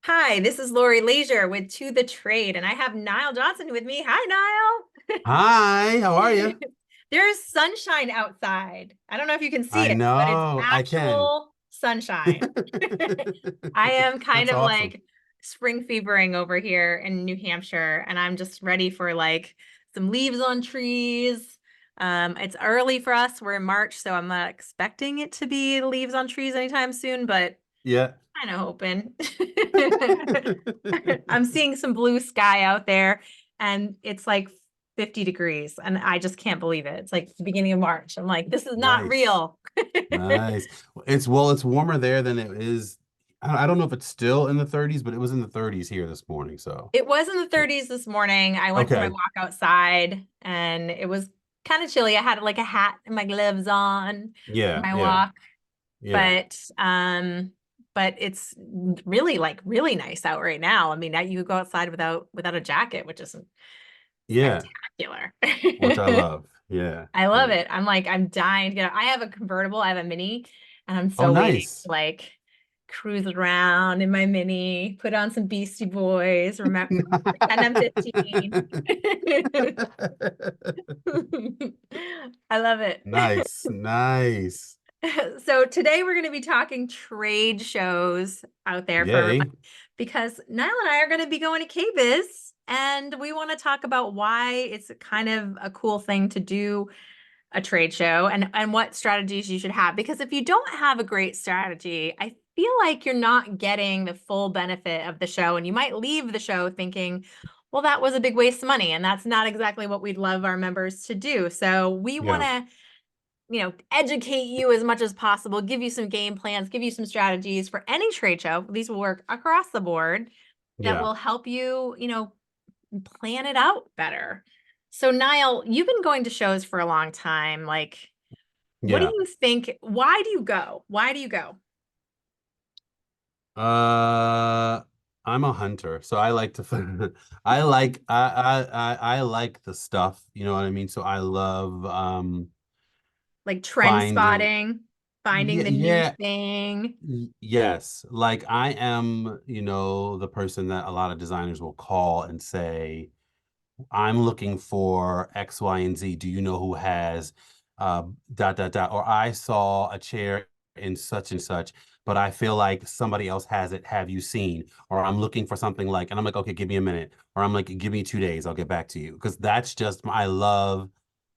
Hi, this is Laurie Laizure with To the Trade, and I have Nile Johnson with me. Hi, Hi, how are Nile. you? There's sunshine outside. I don't know if you can see I it, but it's know, I can. actual sunshine. I am kind That's of awesome. like spring fevering over here in New Hampshire, and I'm just ready for like some leaves on trees. It's early for us. We're in March, so I'm not expecting it to be leaves on trees anytime soon, but Yeah. kind of hoping. I'm seeing some blue sky out there and it's like 50 degrees and I just can't believe it. It's like the beginning of March. I'm like, this is not Nice. real. Nice. It's warmer there than it is. I don't know if it's still in the 30s, but it was in the 30s here this morning. So, It was in the 30s this morning. I went for my okay. walk outside and it was kind of chilly. I had like a hat and my gloves on for Yeah, my yeah, walk, yeah, but it's really like really nice out right now. I mean, you could go outside without a jacket, which is yeah, spectacular. which I love. Yeah, I love yeah. it. I'm like, I'm dying to get out. I have a convertible, I have a mini, and I'm Oh, so waiting to nice. like cruise around in my mini, put on some Beastie Boys, remember pretend I'm 15. I love it. Nice, nice. So today we're going to be talking trade shows out there for Yay. everybody because Niall and I are going to be going to KBIS and we want to talk about why it's kind of a cool thing to do a trade show and what strategies you should have. Because if you don't have a great strategy, I feel like you're not getting the full benefit of the show and you might leave the show thinking, well, that was a big waste of money. And that's not exactly what we'd love our members to do. So we want Yeah, to educate you as much as possible, give you some game plans, give you some strategies for any trade show. These will work across the board that yeah, will help you, plan it out better. So, Niall, you've been going to shows for a long time. Like, what do yeah. you think? Why do you go? Why do you go? Uh, I'm a hunter, so I like to I like the stuff, you know what I mean? So I love Like trend finding spotting, finding yeah, the new yeah, thing, yes. Like I am, the person that a lot of designers will call and say, I'm looking for X, Y, and Z. Do you know who has dot dot dot? Or I saw a chair in such and such, but I feel like somebody else has it. Have you seen? Or I'm looking for something like, and I'm like, okay, give me a minute. Or I'm like, give me 2 days, I'll get back to you. Because that's just I love,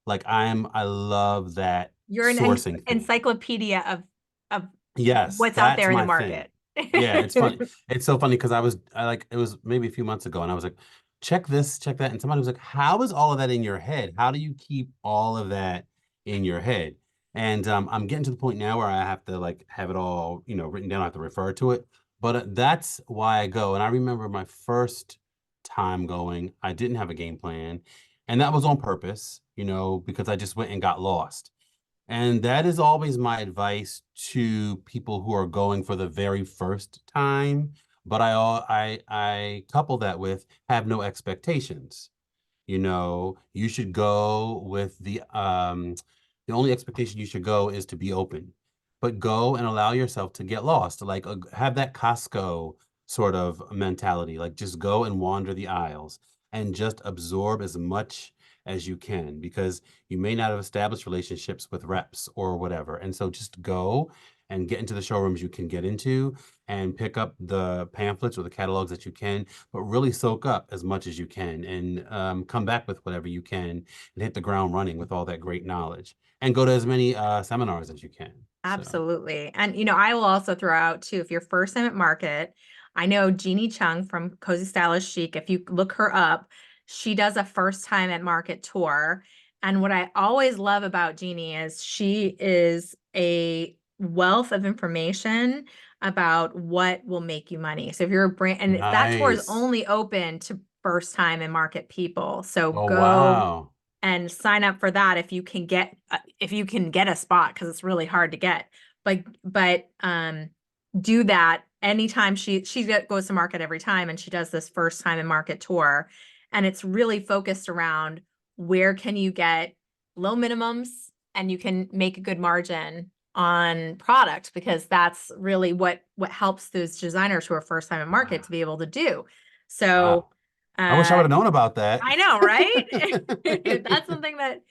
I love that you're an sourcing thing. encyclopedia of Yes, what's out that's there in the my thing. market. Yeah, it's funny. It's so funny because I like it was maybe a few months ago and I was like, check this, check that. And somebody was like, how is all of that in your head? How do you keep all of that in your head? And I'm getting to the point now where I have to like have it all, written down. I have to refer to it. But that's why I go. And I remember my first time going, I didn't have a game plan. And that was on purpose, because I just went and got lost. And that is always my advice to people who are going for the very first time. But I couple that with have no expectations. You should go with the only expectation you should go is to be open. But go and allow yourself to get lost. Like have that Costco sort of mentality. Like just go and wander the aisles and just absorb as much as you can because you may not have established relationships with reps or whatever. And so just go and get into the showrooms you can get into and pick up the pamphlets or the catalogs that you can, but really soak up as much as you can and come back with whatever you can and hit the ground running with all that great knowledge and go to as many seminars as you can. So Absolutely. And I will also throw out too, if you're first time at market, I know Jeannie Chung from Cozy Stylish Chic, if you look her up, she does a first time at market tour. And what I always love about Jeannie is she is a wealth of information about what will make you money. So if you're a brand, and that tour is nice. only open to first time and market people. So Oh, go wow. and sign up for that if you can get a spot because it's really hard to get. But do that anytime goes to market every time and she does this first time in market tour and it's really focused around where can you get low minimums and you can make a good margin on product, because that's really what helps those designers who are first time in market Wow. to be able to do. So Wow. I wish I would have known about that. I know, right? That's something that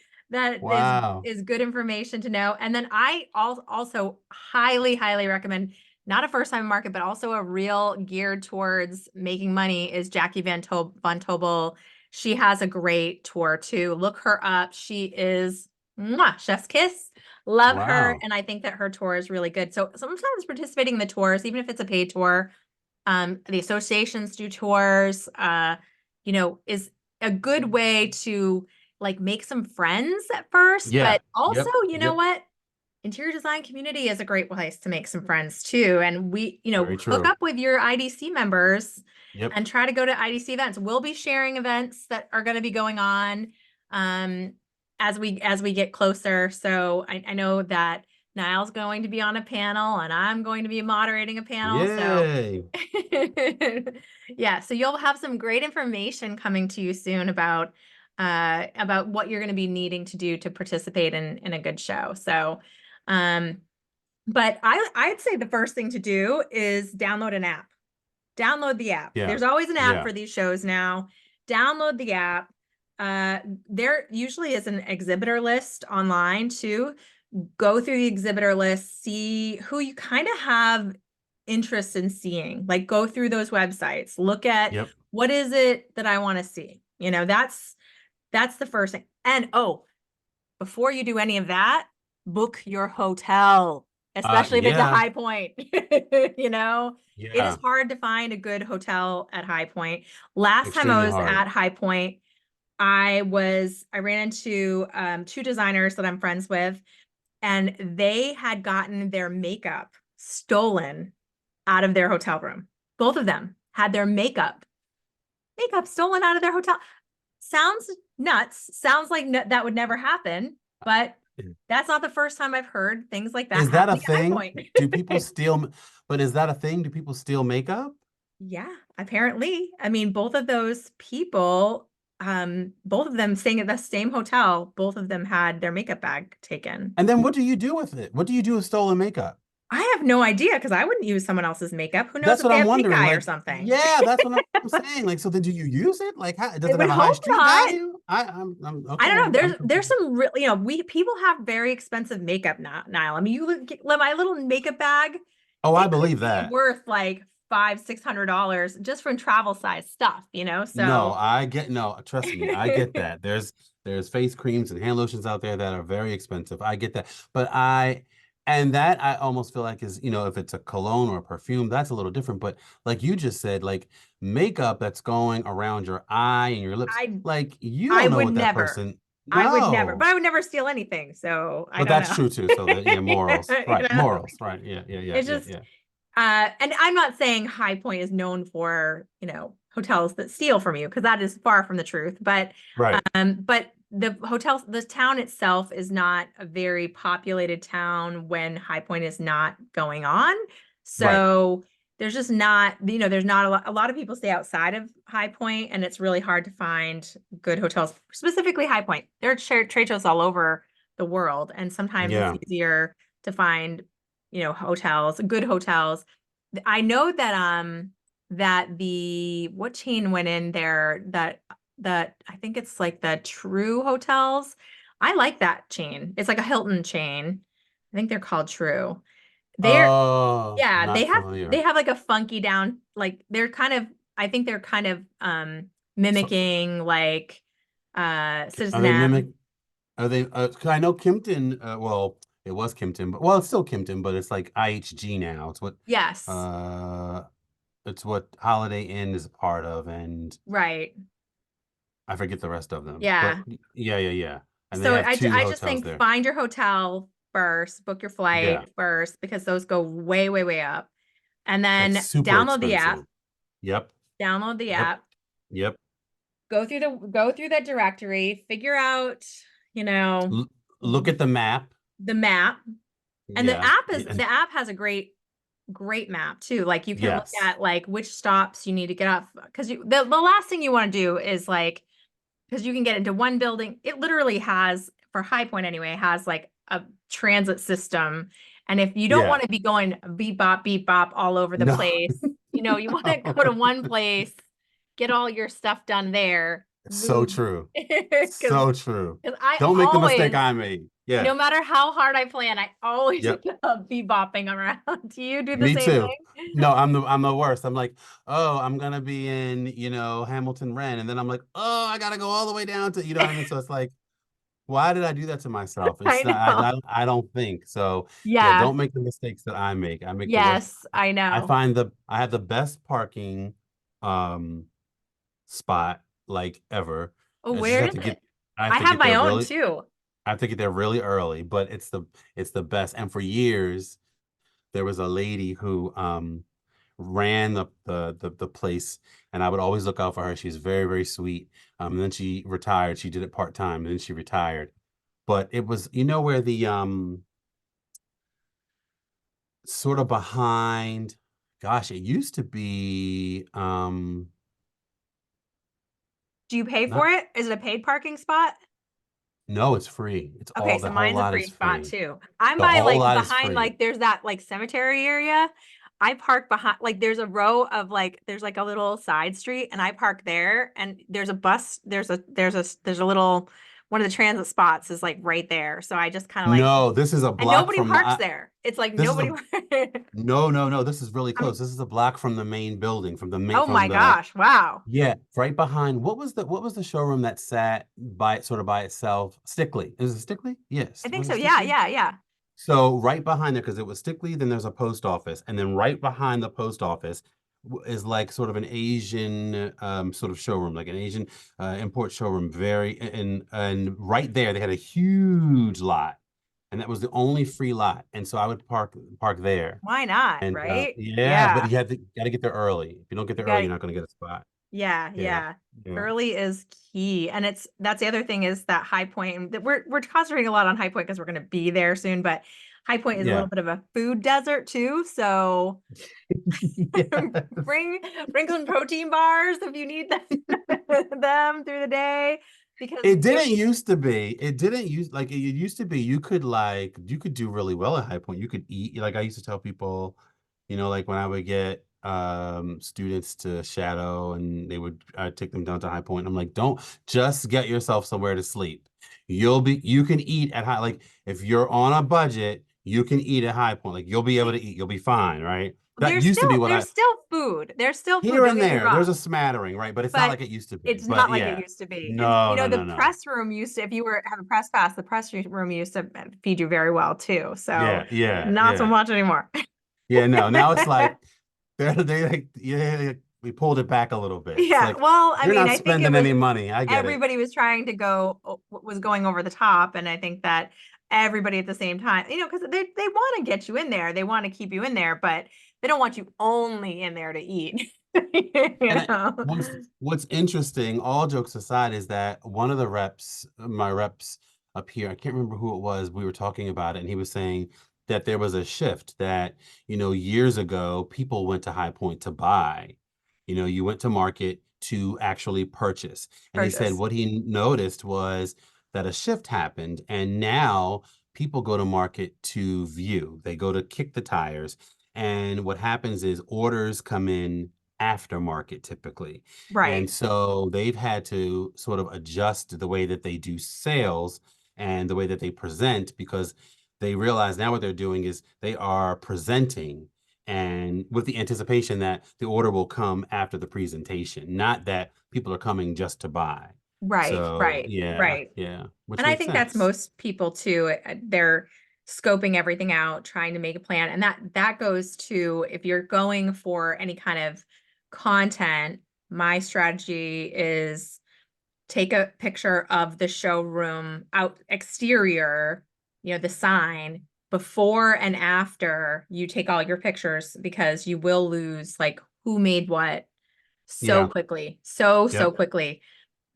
Wow. is good information to know. And then I also highly, highly recommend, not a first time market, but also a real geared towards making money, is Jackie Von Tobel. She has a great tour too. Look her up. She is mwah, chef's kiss. Love her. Wow. And I think that her tour is really good. So sometimes participating in the tours, even if it's a paid tour, the associations do tours, is a good way to like make some friends at first, Yeah. but also, Yep. you know Yep. what? Interior design community is a great place to make some friends too. And Very hook true. up with your IDC members Yep. and try to go to IDC events. We'll be sharing events that are going to be going on um, as we get closer. So I know that Niall's going to be on a panel and I'm going to be moderating a panel. So Yay. yeah, so you'll have some great information coming to you soon about what you're going to be needing to do to participate in a good show. So but I'd say the first thing to do is download an app. Download the app. Yeah. There's always an app Yeah. for these shows now. Download the app. There usually is an exhibitor list online too. Go through the exhibitor list, see who you kind of have interest in seeing. Like go through those websites, look at Yep. what is it that I want to see. That's the first thing. And before you do any of that, book your hotel, especially if it's a Yeah. High Point. It is Yeah. hard to find a good hotel at High Point. Last time I Extremely was hard. at High Point, I ran into two designers that I'm friends with, and they had gotten their makeup stolen out of their hotel room. Both of them had their makeup stolen out of their hotel. Sounds nuts. Sounds like that would never happen, but that's not the first time I've heard things like that Is that a happening at High thing? Point. Do people steal, but is that a thing? Do people steal makeup? Yeah, apparently. I mean, both of those people, both of them staying at the same hotel, both of them had their makeup bag taken. And then what do you do with it? What do you do with stolen makeup? I have no idea because I wouldn't use someone else's makeup. Who knows That's if what they I'm have pink wondering. eye or Like, something? yeah, that's what I'm saying. Like, so then do you use it? Like, how, does I it would have a high hope street not. value? I'm I okay. don't know. I'm There's confused. some real, we people have very expensive makeup now, Nile. I mean, you look at my little makeup bag, Oh, I it could believe be that. worth like $500-600 just from travel size stuff. No, So no, trust me, I get that. There's face creams and hand lotions out there that are very expensive. I get that. And that I almost feel like is, if it's a cologne or a perfume, that's a little different. But like you just said, like makeup that's going around your eye and your lips, I like you I don't know would what that never. person, I would never, but no. I would never steal anything. So I But don't that's know. true too. So that, yeah, morals. You Right. know, Morals. Right. Yeah, yeah, yeah, it's yeah, just yeah. and I'm not saying High Point is known for, hotels that steal from you, because that is far from the truth. Right. But the town itself is not a very populated town when High Point is not going on. Right. So there's just not, there's not a lot of people stay outside of High Point, and it's really hard to find good hotels, specifically High Point. There are trade shows all over the world, and sometimes it's Yeah. easier to find, hotels, good hotels. I know that the what chain went in there, that I think it's like the True Hotels. I like that chain. It's like a Hilton chain. I think they're called True. They're Oh, Yeah, they not have they familiar. have like a funky down, like they're kind of, I think they're kind of So mimicking like are Citizen they M. mimic? Are they? 'Cause I know Kimpton. Well, it was Kimpton, but well, it's still Kimpton, but it's like IHG now. Yes, Uh, it's what Holiday Inn is a part of, and right. I forget the rest of them. But Yeah. yeah, yeah, yeah. And they So have two I just hotels think there. find your hotel first, book your Yeah, flight first, because those go way, way, way up. And it's then super expensive. Yep, download the yep, app, yep. go through that directory, figure out, you know, L Look at the map. the map. And Yeah, yeah, the app has a great map too. Like you can look yes. at like which stops you need to get off, because the last thing you want to do is like, because you can get into one building. It literally has, for High Point anyway, has like a transit system, And if you don't Yeah. want to be going beep bop all over the No. place, you want to go to one place, get all your stuff done there, It's so move. true. Because So true. I Don't make the mistake always, I made. Yeah. no matter how hard I plan, I always Yep. end up bebopping around. Do you do the Me same too. thing? No, I'm the worst. I'm like, oh, I'm gonna be in, Hamilton Ren, and then I'm like, oh, I gotta go all the way down to, you know what I mean? So it's like, why did I do that to myself? I It's not, know. I don't think so. Yeah, Yeah. don't make the mistakes that I make. I make the worst. Yes, I know. I have the best parking um spot like ever. Oh, I just where have is to it? get I have I to have get my there own really too. I have to get there really early, but it's the best. And for years there was a lady who ran the place, and I would always look out for her. She's very, very sweet. And then she retired. She did it part-time, and then she retired. But it was, where the sort of behind, gosh, it used to be Do you pay for not it? Is it a paid parking spot? no, it's free. It's Okay, all so the whole mine's a lot free is spot free. too. I'm The by whole like lot is behind free. like there's that like cemetery area. I park behind like there's a row of like there's like a little side street and I park there and there's a bus there's a little one of the transit spots is like right there. So I just kind of like No, this is a and block nobody from the parks there. It's like this is nobody a no, no, no. This is really close. I'm This is a block from the main building, oh from my the gosh, wow. yeah, right behind. What was the showroom that sat sort of by itself? Stickley. Is it Stickley? Yes. I think Was it so. Yeah, Stickley? yeah, yeah. So right behind there, because it was Stickley, then there's a post office, and then right behind the post office is like sort of an Asian sort of showroom, like an Asian import showroom. And right there they had a huge lot, and that was the only free lot. And so I would park there. Why not, And right? yeah, but Yeah. you got to get there early. If you don't get You there early, got you're not going to get a spot. yeah, Yeah, yeah. yeah, Early is key. And that's the other thing is that High Point and that we're concentrating a lot on High Point because we're going to be there soon, but High Point is a little yeah, bit of a food desert too. So yeah. bring some protein bars if you need them through the day because It didn't used to be. It didn't use like it used to be. You could do really well at High Point. You could eat. Like I used to tell people, like when I would get students to shadow and I'd take them down to High Point. I'm like, don't just get yourself somewhere to sleep. You can eat at high, like if you're on a budget, you can eat at High Point. Like you'll be able to eat. You'll be fine, right? That there's used to still be what there's I still food. There's still food, here don't and get me there. There's wrong. a smattering, right? But it's not But like it used to be. it's But not like it yeah. used to be. And No, no, the no, no. press room used to, if you were have a press pass, the press room used to feed you very well too. So Yeah, yeah, not so yeah. much anymore. Yeah, no. Now it's like they like yeah, we pulled it back a little bit. It's Yeah. like Well, I you're mean, not I think it spending was any money. I get it. everybody was trying to was going over the top. And I think that everybody at the same time, because they want to get you in there. They want to keep you in there, but they don't want you only in there to eat. You And know? what's interesting, all jokes aside, is that one of my reps up here, I can't remember who it was, we were talking about it, and he was saying that there was a shift that, years ago, people went to High Point to buy. You went to market to actually purchase. And he said Purchase. what he noticed was that a shift happened, and now people go to market to view. They go to kick the tires. And what happens is orders come in aftermarket typically. Right. And so they've had to sort of adjust the way that they do sales and the way that they present because they realize now what they're doing is they are presenting and with the anticipation that the order will come after the presentation, not that people are coming just to buy. Right. So Right. yeah, Right. yeah, which And I makes think that's sense. most people too. They're scoping everything out, trying to make a plan. And that goes to if you're going for any kind of content, my strategy is take a picture of the showroom out exterior, the sign before and after you take all your pictures because you will lose like who made what so Yeah, quickly, so yep. quickly.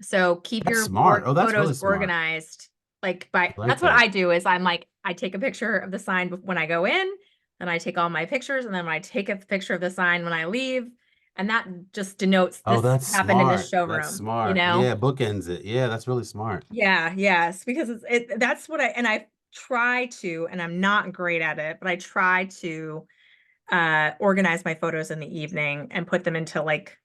So keep That's your smart. Oh, that's photos really smart. organized. Like I like that's what that. I do is I'm like, I take a picture of the sign when I go in, then I take all my pictures, and then I take a picture of the sign when I leave. And that just denotes Oh, this that's happened in this smart. That's showroom, you smart. know? Yeah, bookends it. Yeah, that's really smart. Yeah, yes, because that's what I try to, and I'm not great at it, but I try to organize my photos in the evening and put them into like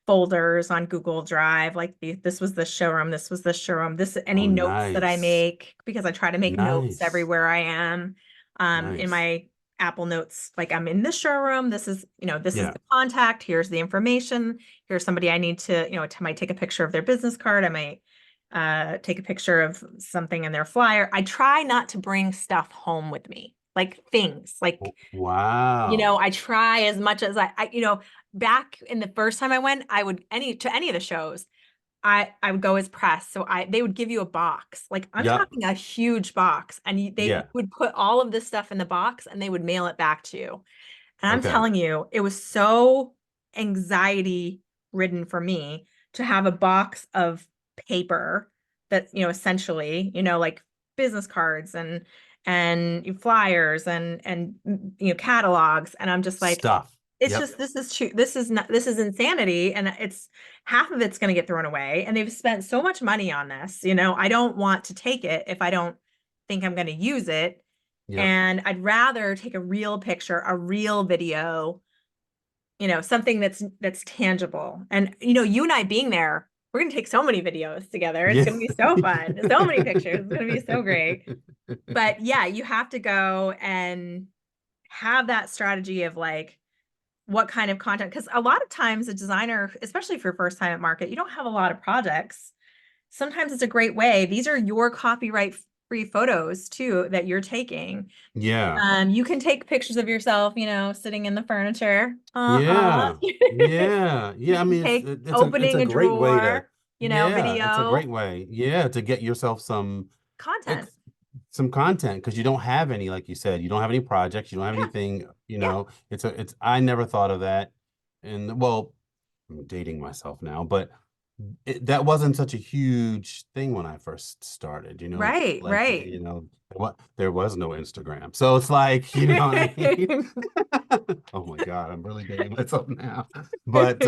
folders on Google Drive. Like this was the showroom, this was the showroom, this any Oh, notes that I nice. make because I try to make notes Nice. everywhere I am. In Nice. my Apple Notes, like I'm in the showroom. This is, this is Yeah. the contact. Here's the information. Here's somebody I need to, might take a picture of their business card. I might take a picture of something in their flyer. I try not to bring stuff home with me, like things like Wow. I try as much as back in the first time I went, I would any of the shows, I would go as press. So they would give you a box. Like I'm Yep. talking a huge box and you Yeah. would put all of this stuff in the box and they would mail it back to you. And I'm Okay. telling you, it was so anxiety ridden for me to have a box of paper that, essentially, like business cards and flyers and catalogs. And I'm just like, Stuff. it's Yep. just this is true. This is insanity. And it's half of it's going to get thrown away. And they've spent so much money on this. I don't want to take it if I don't think I'm going to use it. Yep. And I'd rather take a real picture, a real video, something that's tangible. And you and I being there, we're gonna take so many videos together. It's Yeah. gonna be so fun. So many pictures. It's gonna be so great. But yeah, you have to go and have that strategy of like what kind of content, because a lot of times a designer, especially for first time at market, you don't have a lot of projects. Sometimes it's a great way. These are your copyright free photos too that you're taking. Yeah. You can take pictures of yourself, sitting in the furniture. Yeah. You Yeah. Yeah. I can mean, take it's opening a a great way to, drawer, yeah, it's a video great way. Yeah, to get yourself content. ex some content because you don't have any, like you said, you don't have any projects, you don't have Yeah, anything, yeah, it's I never thought of that. And well, I'm dating myself now, but that wasn't such a huge thing when I first started, right, like, right. what there was no Instagram. So it's like, you know what I mean? Oh my God, I'm really dating myself now. But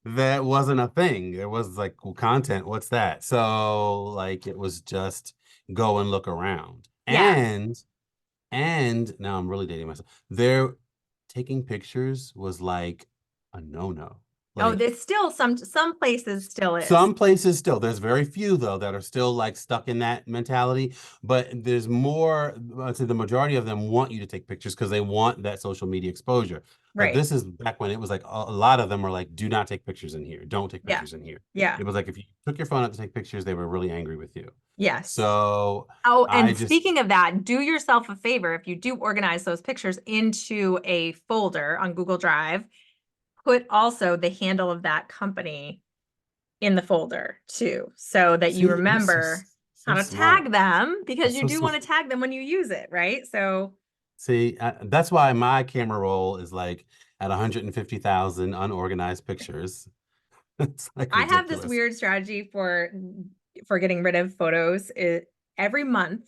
that wasn't a thing. There was like cool content. What's that? So like it was just go and look around. Yeah. And now I'm really dating myself. There taking pictures was like a no-no. Oh, Like there's still some places still is. some places still, there's very few though that are still like stuck in that mentality, but there's more, I'd say the majority of them want you to take pictures because they want that social media exposure. But Right. this is back when it was like a lot of them were like, do not take pictures in here. Don't take Yeah. pictures in here. Yeah. It was like if you took your phone out to take pictures, they were really angry with you. Yes. So Oh, I and just, speaking of that, do yourself a favor if you do organize those pictures into a folder on Google Drive, put also the handle of that company in the folder too, so that you see, you're so remember how so to smart. tag them because That's you so do smart. want to tag them when you use it, right? So See, that's why my camera roll is like at 150,000 unorganized pictures. It's like I have this ridiculous. weird strategy for getting rid of photos. Every month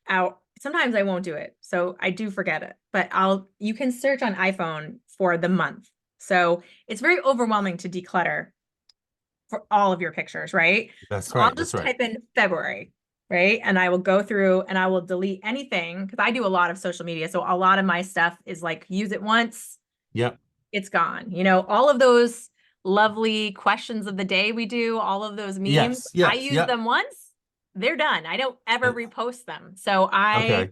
out. Sometimes I won't do it, so I do forget it. But you can search on iPhone for the month. So it's very overwhelming to declutter for all of your pictures, right? That's So I'll right. That's just right. type in February, right? And I will go through and I will delete anything because I do a lot of social media. So a lot of my stuff is like use it once, Yep. it's gone. All of those lovely questions of the day we do, all of those memes, Yes. I Yes. use Yep. them once, they're done. I don't ever And repost them. So I okay.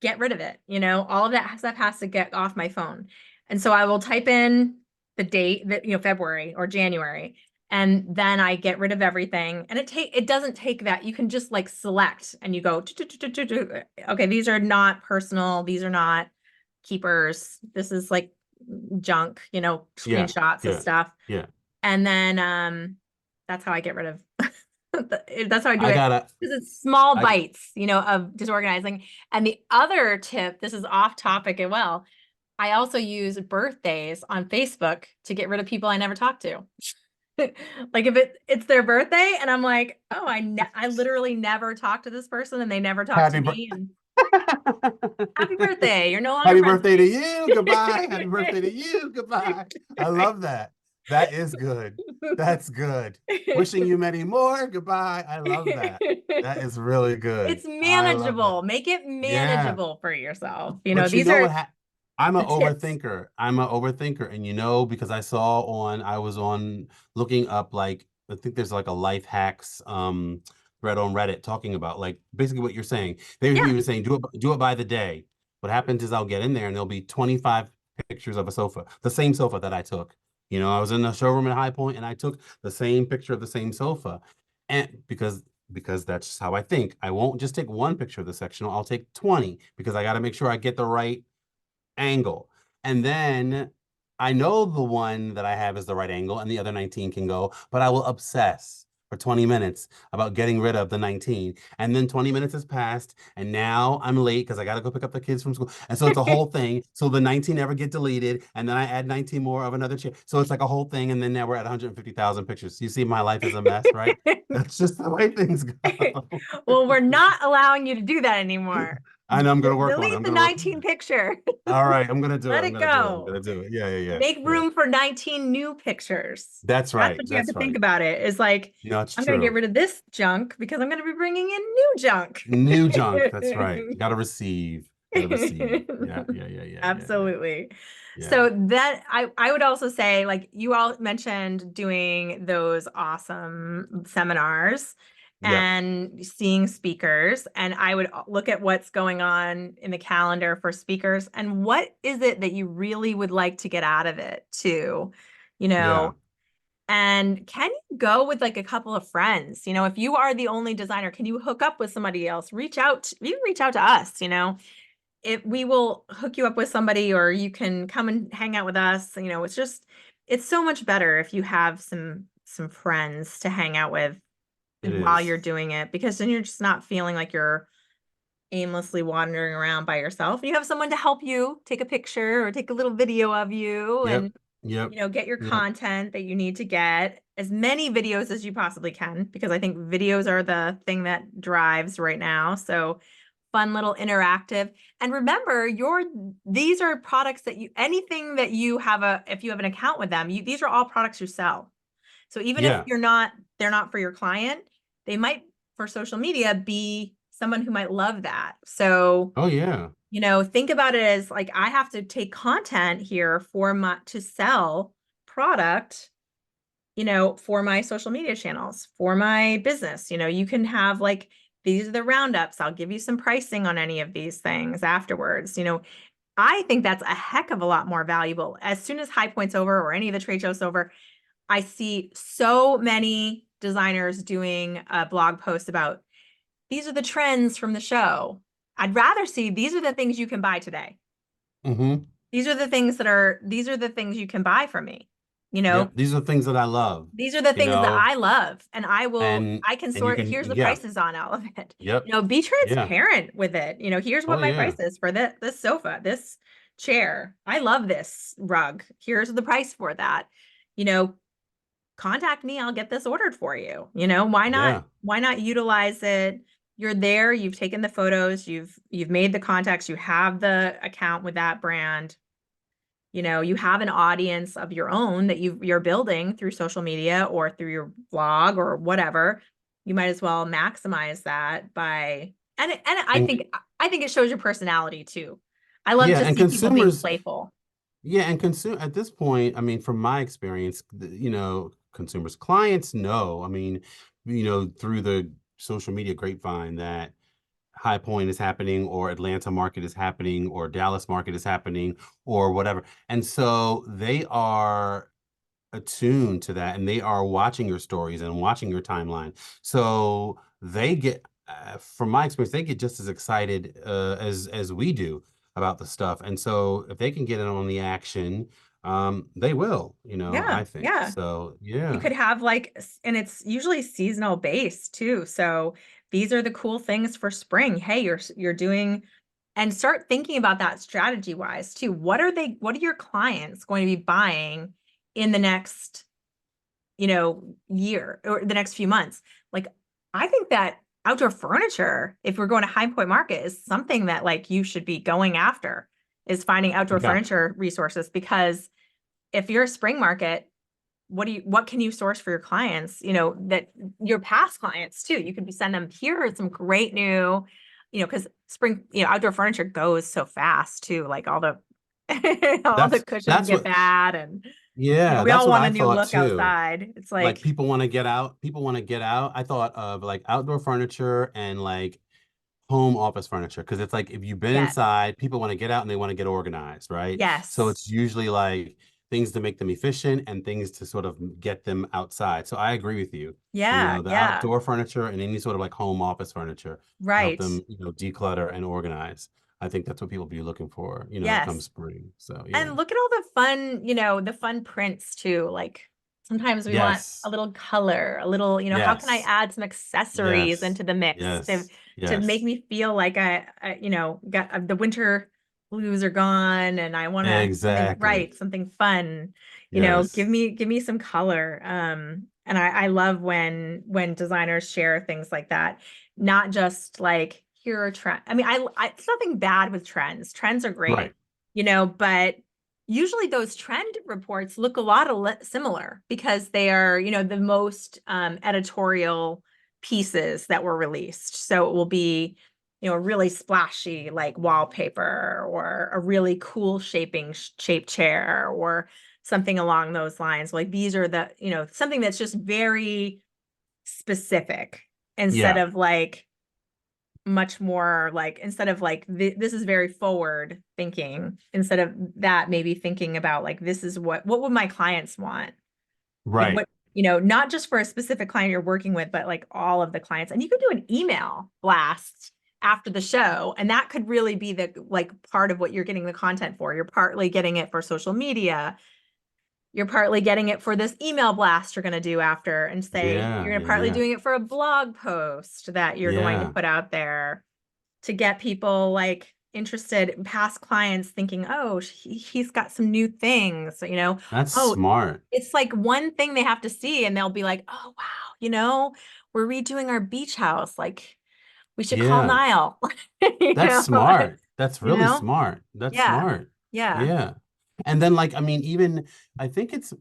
get rid of it. All of that stuff has to get off my phone. And so I will type in the date that, February or January, and then I get rid of everything. And it doesn't take that. You can just like select and you go, okay, these are not personal. These are not keepers. This is like junk, Yeah. screenshots of Yeah. stuff. Yeah. And then that's how I get rid of that's how I do I it gotta. because it's small I bites, of disorganizing. And the other tip, this is off topic as well. I also use birthdays on Facebook to get rid of people I never talk to. Like if it's their birthday and I'm like, oh, I literally never talked to this person and they never talked to happy bir- me and happy birthday. You're no longer happy friends with birthday to me. you. Goodbye. Happy birthday to you. Goodbye. I love that. That is good. That's good. Wishing you many more. Goodbye. I love that. That is really good. It's I love that. manageable. Make it Yeah. manageable for yourself. But you These know are what? I'm an the tips. overthinker. I'm an overthinker. And because I was on looking up like, I think there's like a life hacks thread on Reddit talking about like basically what you're saying. They were Yeah. even saying do it by the day. What happens is I'll get in there and there'll be 25 pictures of a sofa, the same sofa that I took. I was in the showroom at High Point and I took the same picture of the same sofa. And because that's just how I think. I won't just take one picture of the sectional, I'll take 20 because I got to make sure I get the right angle. And then I know the one that I have is the right angle and the other 19 can go, but I will obsess for 20 minutes about getting rid of the 19. And then 20 minutes has passed and now I'm late because I got to go pick up the kids from school. And so it's a whole thing. So the 19 never get deleted. And then I add 19 more of another chair. So it's like a whole thing. And then now we're at 150,000 pictures. You see, my life is a mess, right? That's just the way things go. Well, we're not allowing you to do that anymore. I know I'm going to work on it. Delete I'm the going to work. 19 picture. All right, I'm gonna do it. Let I'm it gonna do it. I'm go. gonna do it. Yeah, yeah, yeah, Make yeah. room for 19 new pictures. That's That's right. what you have to That's think right. about it. Is like, No, it's I'm going to get true. rid of this junk because I'm going to be bringing in new junk. New junk. That's right. Gotta receive. Gotta receive. Yeah, yeah, yeah, yeah, yeah, yeah. Absolutely. Yeah. So that I would also say, like you all mentioned doing those awesome seminars Yep. and seeing speakers, and I would look at what's going on in the calendar for speakers and what is it that you really would like to get out of it too, you Yeah. know, and can you go with like a couple of friends? If you are the only designer, can you hook up with somebody else? You reach out to us, if we will hook you up with somebody or you can come and hang out with us. It's so much better if you have some friends to hang out with It while is. you're doing it, because then you're just not feeling like you're aimlessly wandering around by yourself. You have someone to help you take a picture or take a little video of you Yep. and Yep. get your Yep. content that you need to get, as many videos as you possibly can, because I think videos are the thing that drives right now. So fun little interactive. And remember, these are products that anything that you have if you have an account with them, these are all products you sell. So even if Yeah. they're not for your client, they might, for social media, be someone who might love that. So, Oh yeah. think about it as like, I have to take content here to sell product, for my social media channels, for my business. You can have like, these are the roundups. I'll give you some pricing on any of these things afterwards. I think that's a heck of a lot more valuable. As soon as High Point's over or any of the trade shows over, I see so many designers doing a blog post about these are the trends from the show. I'd rather see these are the things you can buy today. Mm-hmm. These are the things you can buy from me. You know, Yep. These are things that I love, these are the you things that know, I love, and and I can you sort, can, here's the yeah. prices on all of it. Yep. Be Yeah. transparent with it. Here's Oh what my yeah. price is for this sofa, this chair. I love this rug. Here's the price for that. You know, contact me, I'll get this ordered for you. Yeah. Why not utilize it? You're there, you've taken the photos, you've made the contacts, you have the account with that brand. You have an audience of your own that you're building through social media or through your blog or whatever. You might as well maximize that by, and And I think it shows your personality too. I love yeah, to and see people being consumers. playful. Yeah, and consume at this point, I mean, from my experience, consumers, clients know, I mean, through the social media grapevine that High Point is happening or Atlanta market is happening or Dallas market is happening or whatever. And so they are attuned to that and they are watching your stories and watching your timeline. So they get, from my experience, they get just as excited as we do about the stuff. And so if they can get in on the action, they will, Yeah, I think. yeah. So You yeah. could have like, and it's usually seasonal based too. So these are the cool things for spring. Hey, you're doing, and start thinking about that strategy wise too. What are your clients going to be buying in the next, year or the next few months? Like, I think that outdoor furniture, if we're going to High Point Market, is something that like you should be going after, is finding outdoor Yeah. furniture resources, because if you're a spring market, what can you source for your clients, that your past clients too. You could send them, here are some great new, because spring, outdoor furniture goes so fast too, like all the all the cushions That's get what, bad, and yeah, we that's all what want I a new thought look too. outside. It's Like like, people want to get out. People want to get out. I thought of like outdoor furniture and like home office furniture because it's like if you've been yes, inside, people want to get out and they want to get organized, right? So yes, it's usually like things to make them efficient and things to sort of get them outside. So I agree with you. yeah, The yeah, outdoor furniture and any sort of like home office furniture to help right, them, declutter and organize. I think that's what people be looking for, come yes. spring. So yeah. And look at all the fun, the fun prints too. Like sometimes we want a Yes. little color, a little, how can I Yes. add some accessories Yes. into the mix to Yes. make Yes. me feel like got the winter blues are gone, and I want to something Exactly. bright, something fun. Yes. Give me some color. And I love when designers share things like that, not just like here are trends. I mean, it's nothing bad with trends. Trends are great, Right. but usually those trend reports look a lot of similar because they are, the most editorial pieces that were released. So it will be, a really splashy like wallpaper, or a really cool shaped chair, or something along those lines. Like these are the, something that's just very specific, instead Yeah. of like much more like, instead of like this is very forward thinking, instead of that, maybe thinking about like, this is what would my clients want, like Right. what, not just for a specific client you're working with, but like all of the clients. And you could do an email blast after the show, and that could really be the like part of what you're getting the content for. You're partly getting it for social media, you're partly getting it for this email blast you're going to do after, and say Yeah. you're going to Yeah. partly Yeah. doing it for a blog post that you're going to Yeah. put out there, to get people like interested, past clients thinking, oh, he's got some new things, That's oh, smart. it's like one thing they have to see, and they'll be like, oh, wow, we're redoing our beach house. Like, we should call Yeah. Nile, That's like, smart. That's really smart. That's yeah, smart. yeah, Yeah. And then like I mean even I think it's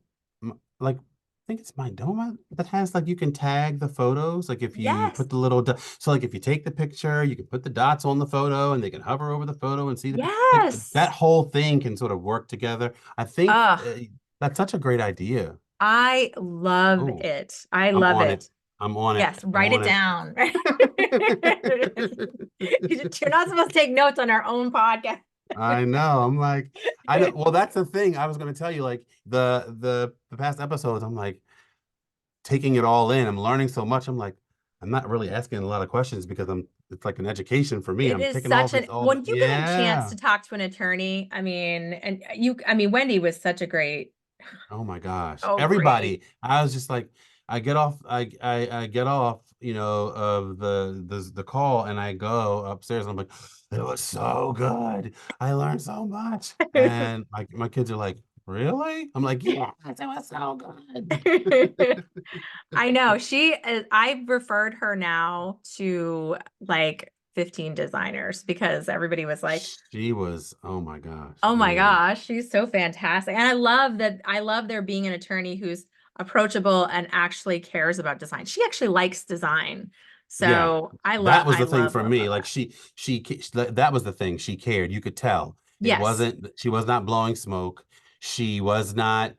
like I think it's Mindoma that has like you can tag the photos like if you yes, put the little so like if you take the picture you can put the dots on the photo and they can hover over the photo and see like that yes. whole thing can sort of work together. I think Ugh, that's such a great idea. I love Oh, it. I I'm love on it. it. I'm on it. Yes, I'm write it on down. it. You're not supposed to take notes on our own podcast. I know. I'm like, I know. Well, that's the thing. I was going to tell you, like the past episodes, I'm like taking it all in. I'm learning so much. I'm like, I'm not really asking a lot of questions because it's like an education for me. It I'm is taking all such this, an, all the, when you get a chance yeah. to talk to an attorney, I mean, Wendy was such a great, Oh my gosh. oh, great. Everybody. I was just like, I get off, I get off, of the call and I go upstairs and I'm like, it was so good. I learned so much. And my kids are like, really? I'm like, yes, it was so good. I know I've referred her now to like 15 designers, because everybody was like, She was, oh my gosh, oh my man. gosh, she's so fantastic. And I love there being an attorney who's approachable and actually cares about design. She actually likes design. Yeah, So I that love, was I the thing love, for love, me. love Like that. that was the thing. She cared. You could tell. It Yes. wasn't, she was not blowing smoke. She was not,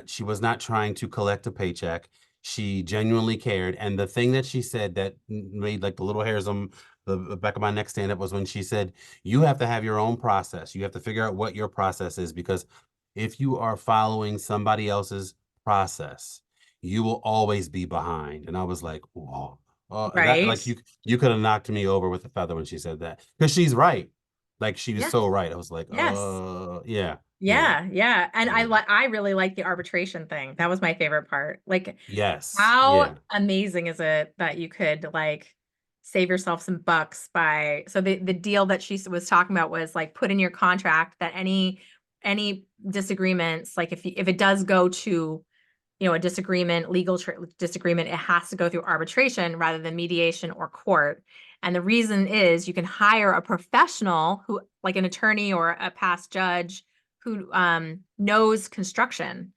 she was not trying to collect a paycheck. She genuinely cared. And the thing that she said that made like the little hairs on the back of my neck stand up was when she said, you have to have your own process. You have to figure out what your process is because if you are following somebody else's process, you will always be behind. And I was like, whoa. Oh, that Right. like you could have knocked me over with a feather when she said that. Because she's right. Like she was Yeah. so right. I was like, Yes. yeah, yeah, Yeah. Yeah. And yeah. I really like the arbitration thing. That was my favorite part. Like, Yes, how yeah, amazing is it that you could like save yourself some bucks by, so the deal that she was talking about was like, put in your contract that any disagreements, like if it does go to, a disagreement, disagreement, it has to go through arbitration rather than mediation or court. And the reason is you can hire a professional, who, like an attorney or a past judge, who knows construction,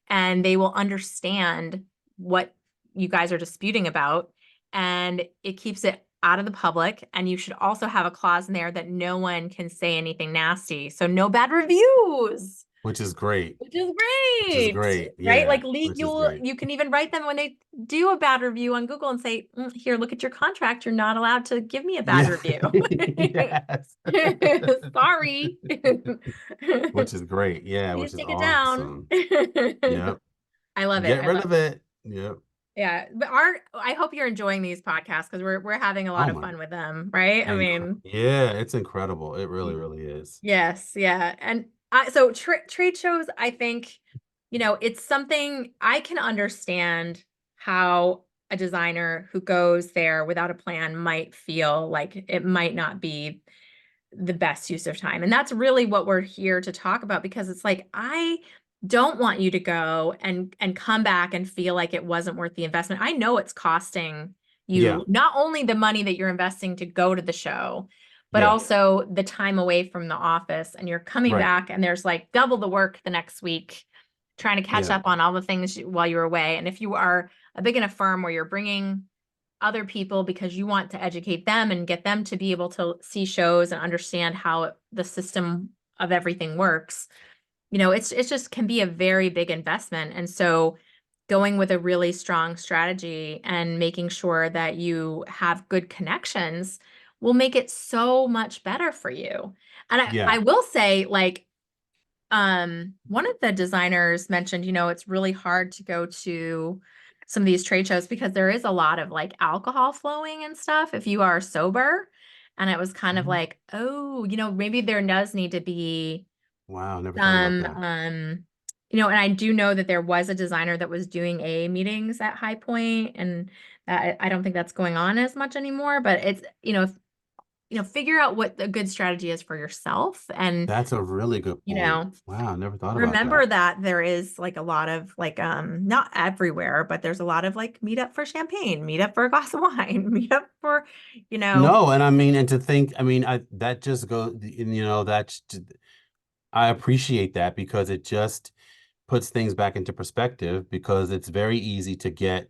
and they will understand what you guys are disputing about, and it keeps it out of the public. And you should also have a clause in there that no one can say anything nasty. So no bad reviews, Which is great. which is Which is great, great. right? Yeah. Like Which is you'll great. you can even write them when they do a bad review on Google and say, here, look at your contract. You're not allowed to give me a bad Yeah. review. Yes. Sorry. Which is great. Yeah, Please which is take it down. awesome. Yep. I love it. Get I rid love of it. Yep. Yeah, but I hope you're enjoying these podcasts because we're having a lot Oh of my. fun with them, right? I mean, Yeah, it's incredible. It really, y- really is. yes, yeah. And so trade shows, I think, it's something I can understand how a designer who goes there without a plan might feel like it might not be the best use of time. And that's really what we're here to talk about, because it's like, I don't want you to go and come back and feel like it wasn't worth the investment. I know it's costing Yeah. you not only the money that you're investing to go to the show, but Yeah. also the time away from the office, and you're coming Right. back and there's like double the work the next week trying to catch Yeah. up on all the things while you're away. And if you are a big enough firm where you're bringing other people because you want to educate them and get them to be able to see shows and understand how the system of everything works, it's just can be a very big investment. And so going with a really strong strategy and making sure that you have good connections will make it so much better for you. And I Yeah. will say, like, one of the designers mentioned, it's really hard to go to some of these trade shows because there is a lot of like alcohol flowing and stuff if you are sober. And it was kind of Mhm. like, oh, maybe there does need to be Wow, never thought about some, that. and I do know that there was a designer that was doing AA meetings at High Point, and that I don't think that's going on as much anymore, but it's, figure out what the good strategy is for yourself. And, That's a really good you point. know, Wow, never thought about remember that. that there is like a lot of like not everywhere, but there's a lot of like meet up for champagne, meet up for a glass of wine, meet up for, you know, No, and I mean, and to think, I mean, I that just goes, I appreciate that because it just puts things back into perspective because it's very easy to get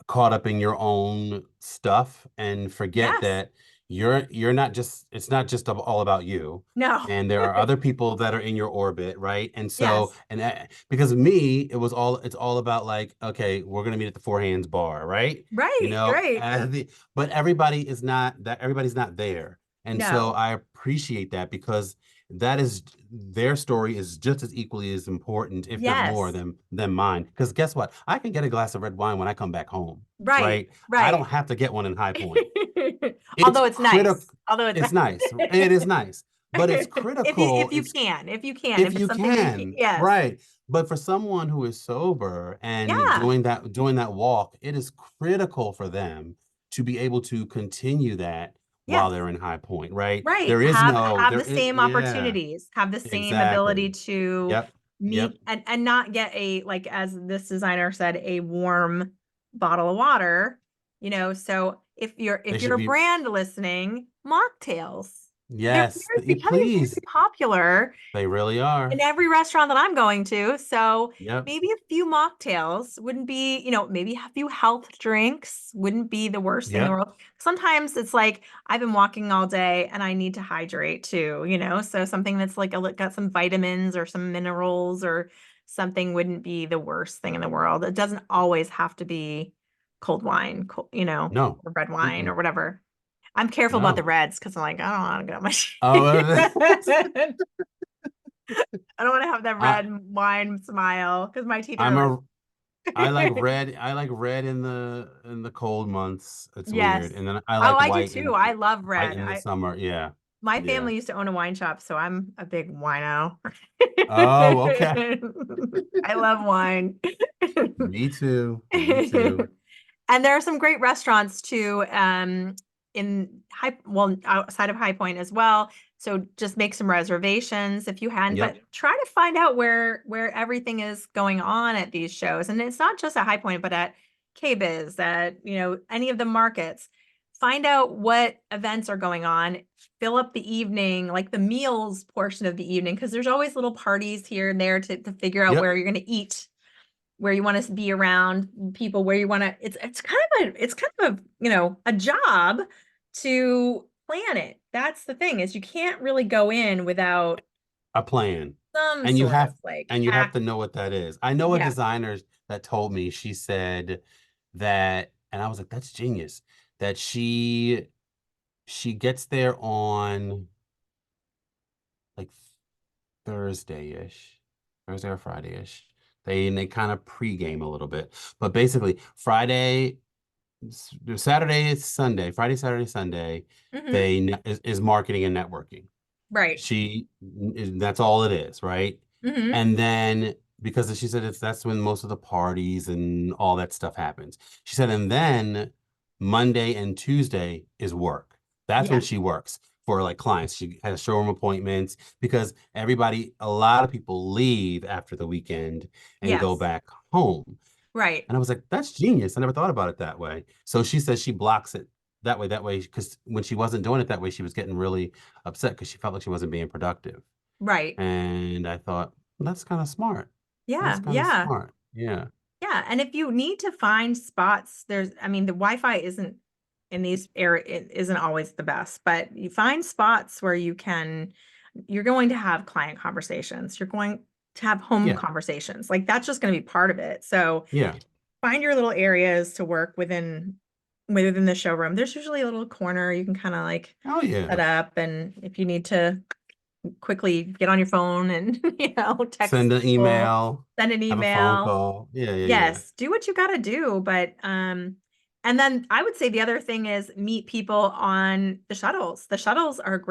caught up in your own stuff and forget yes, that you're not just it's not just all about you, no, and there are other people that are in your orbit, right? And so yes, because me it's all about like, okay, we're gonna meet at the Four Hands bar, right? right, right, But everybody's not there, and so no, I appreciate that because that is their story is just as equally as important, if not more, yes, than mine. Because guess what? I can get a glass of red wine when I come back home, right, right? I don't right. have to get one in High Point. It's Although it's critical. nice, although it's It's nice. It is nice, but it's critical. if If it's you something that you can, can, yes, right? But for someone who is sober and yeah, doing that walk, it is critical for them to be able to continue that while yes. they're in High Point, right? Right. There is Have no have there the is same yeah, opportunities, have the same ability exactly. to Yep. Yep. meet and not get a, like, as this designer said, a warm bottle of water, so They if should you're a be brand listening, mocktails. yes, They're becoming please. very popular They really in are. every restaurant that I'm going to. So Yep. maybe a few mocktails wouldn't be, maybe a few health drinks wouldn't be the worst thing in the Yep. world. Sometimes it's like I've been walking all day and I need to hydrate too, so something that's like got some vitamins or some minerals or something wouldn't be the worst thing in the world. It doesn't always have to be cold wine, No. or red wine or Mm-mm. whatever. I'm careful about the No. reds because I'm like, I don't want to get much. Oh, I don't want to have that I red wine smile because my teeth are I'm like, a I like red in the cold months. It's yes. weird. And then I Oh, like I do too. I love white red. in the summer. Yeah. My Yeah. family used to own a wine shop, so I'm a big wino. Oh, okay. I love wine. Me too. Me too. And there are some great restaurants too, outside of High Point as well. So just make some reservations if you hadn't, Yep. but try to find out where everything is going on at these shows. And it's not just at High Point, but at KBiz, at any of the markets. Find out what events are going on. Fill up the evening, like the meals portion of the evening, because there's always little parties here and there to figure out Yep. where you're going to eat where you want to be around people, where you want to, it's kind of a, you know, a job to plan it. That's the thing is you can't really go in without A plan. some And you sort of have like and you have act. to know what that is. I know a Yeah. designer that told me, she said that, and I was like, that's genius, that she gets there on like Thursday-ish, Thursday or Friday-ish. They kind of pregame a little bit. But basically, Saturday is Sunday, Friday, Saturday, Sunday, Hmm. is marketing and networking. Right. She That's all it is, right? Hmm. And then because she said that's when most of the parties and all that stuff happens. She said, and then Monday and Tuesday is work. That's when Yeah. she works for like clients. She has showroom appointments because a lot of people leave after the weekend and go Yes. back home. Right. And I was like, that's genius. I never thought about it that way. So she says she blocks it that way, because when she wasn't doing it that way, she was getting really upset because she felt like she wasn't being productive. Right. And I thought, well, that's kind of smart. That's Yeah. kind of Yeah. smart. Yeah. Yeah, and if you need to find spots, I mean, the Wi-Fi isn't in these area it isn't always the best, but you find spots where you're going to have client conversations. You're going to have home Yeah. conversations. Like that's just going to be part of it. So Yeah. find your little areas to work within the showroom. There's usually a little corner you can kind of like Oh, set yeah. up, and if you need to quickly get on your phone and text Send an people, email, send an have a phone email. call. Yeah. Yeah. Yeah. Yes, do what you got to do, but and then I would say the other thing is meet people on the shuttles. The shuttles are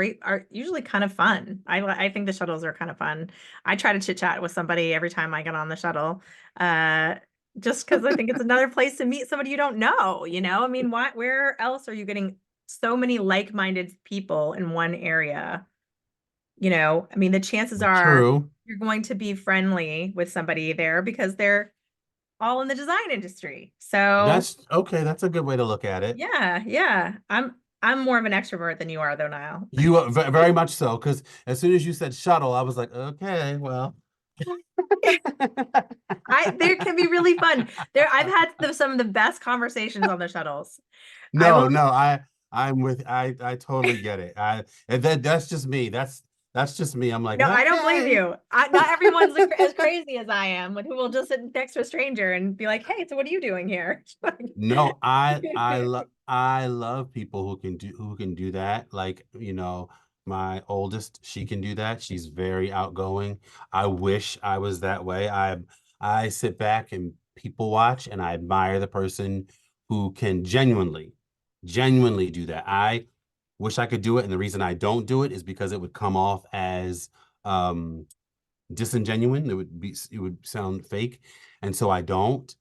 usually kind of fun. I think the shuttles are kind of fun. I try to chit chat with somebody every time I get on the shuttle. Uh just because I think it's another place to meet somebody you don't know, you know? I mean, where else are you getting so many like-minded people in one area? You know, I mean, the chances are True. you're going to be friendly with somebody there because they're all in the design industry. So That's okay. That's a good way to look at it. yeah, yeah. I'm more of an extrovert than you are though, Niall. You are very much so, because as soon as you said shuttle, I was like, okay, well. I there can be really fun. I've had some of the best conversations on the shuttles. I No, will no, I totally get it. That's just me. That's just me. I'm like, no, I don't blame okay. you. Not everyone's as crazy as I am, who will just sit next to a stranger and be like, "Hey, so what are you doing here?" No, I love people who can do that. Like, my oldest, she can do that. She's very outgoing. I wish I was that way. I sit back and people watch, and I admire the person who can genuinely do that. I wish I could do it, and the reason I don't do it is because it would come off as um disingenuine. It would sound fake, and so I don't.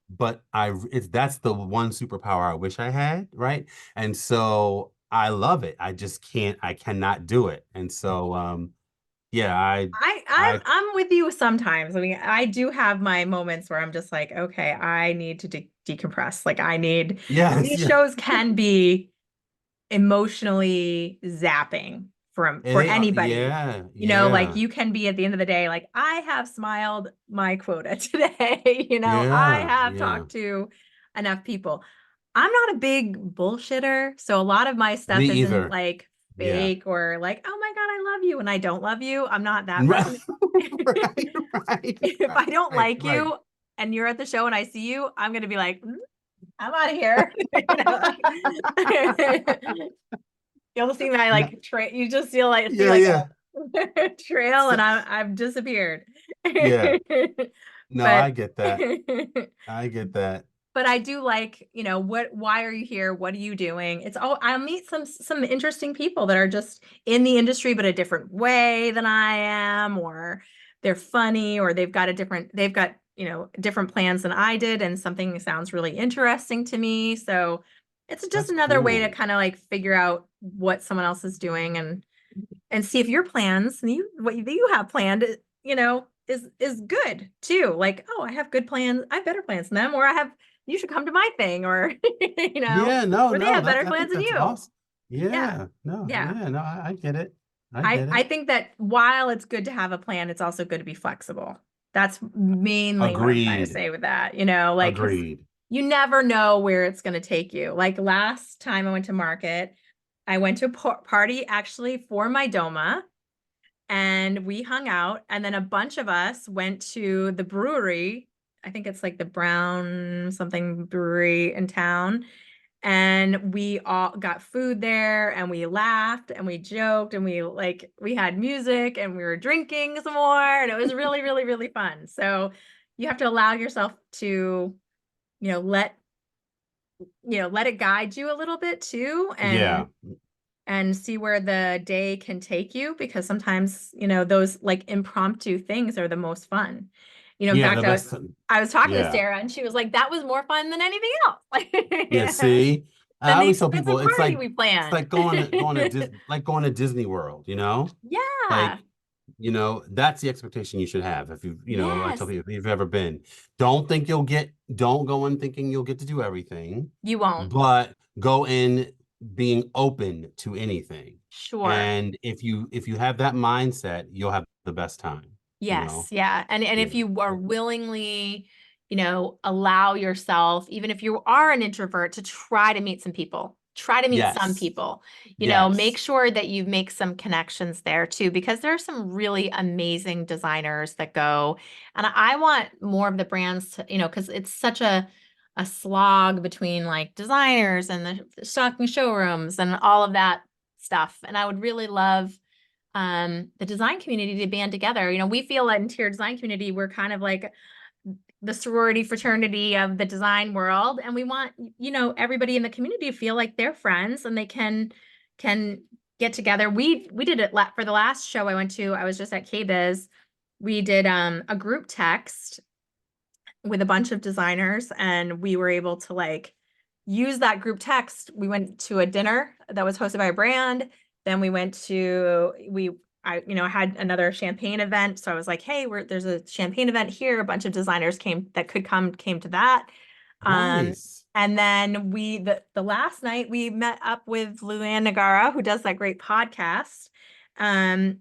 But that's the one superpower I wish I had, right? And so I love it. I cannot do it. And so yeah, I'm with you sometimes. I mean, I do have my moments where I'm just like, okay, I need to decompress. Like yes, these yeah. shows can be emotionally zapping for anybody. Yeah, You know, like yeah, you can be at the end of the day, like, I have smiled my quota today. I yeah, have yeah. talked to enough people. I'm not a big bullshitter. So a lot of my Me stuff isn't either. like Yeah. fake or like, oh my God, I love you. And I don't love you. I'm not that Right, person. right, right, If I don't right, like right. you and you're at the show and I see you, I'm gonna be like, I'm out of here. Like, you'll see my No, like you just see yeah, like yeah. a trail and So, I've disappeared. yeah. No, But I get that. I get that. but I do like, why are you here? What are you doing? I'll meet some interesting people that are just in the industry, but a different way than I am, or they're funny, or they've got, different plans than I did, and something sounds really interesting to me. So it's just That's another way to cool. kind of like figure out what someone else is doing and see if your plans and what you have planned, is good too. Like, oh, I have good plans. I have better plans than them, or you should come to my thing, or Yeah, no, or they no, have better I plans think than that's you. awesome. Yeah. Yeah, no, Yeah. yeah, no, I get it. I I get I it. think that while it's good to have a plan, it's also good to be flexible. That's mainly what I'm trying to Agreed. say with that, you know, like, because Agreed. you never know where it's going to take you. Like last time I went to market, I went to a party actually for my Doma and we hung out. And then a bunch of us went to the brewery. I think it's like the Brown something brewery in town. And we all got food there and we laughed and we joked and we had music and we were drinking some more. And it was really, really, really fun. So you have to allow yourself to, you know, let it guide you a little bit too. Yeah. And see where the day can take you because sometimes, those like impromptu things are the most fun. In Yeah, fact, the I was best. I was talking to Yeah. Sarah and she was like, that was more fun than anything else. Like Yeah, see? than I the always tell expensive people party we it's planned. like going to Disney World, you know? Like, Yeah. that's the expectation you should have. If I tell Yes. people if you've ever been, don't go in thinking you'll get to do everything, You won't. but go in being open to anything. Sure. And if you have that mindset, you'll have the best time, you Yes, know? yeah. And Yeah. if you are willingly, allow yourself, even if you are an introvert, to try to meet some people, try to meet some Yes. people, make Yes. sure that you make some connections there too, because there are some really amazing designers that go. And I want more of the brands to, because it's such a slog between like designers and the stocking showrooms and all of that stuff. And I would really love the design community to band together. We feel that interior design community, we're kind of like the sorority fraternity of the design world. And we want, everybody in the community to feel like they're friends and they can get together. We did it for the last show I went to. I was just at KBiz. We did a group text with a bunch of designers and we were able to like use that group text. We went to a dinner that was hosted by a brand. Then we went to I had another champagne event. So I was like, hey, there's a champagne event here. A bunch of designers came to that. Um, Nice. and then the last night we met up with Luann Nagara, who does that great podcast. And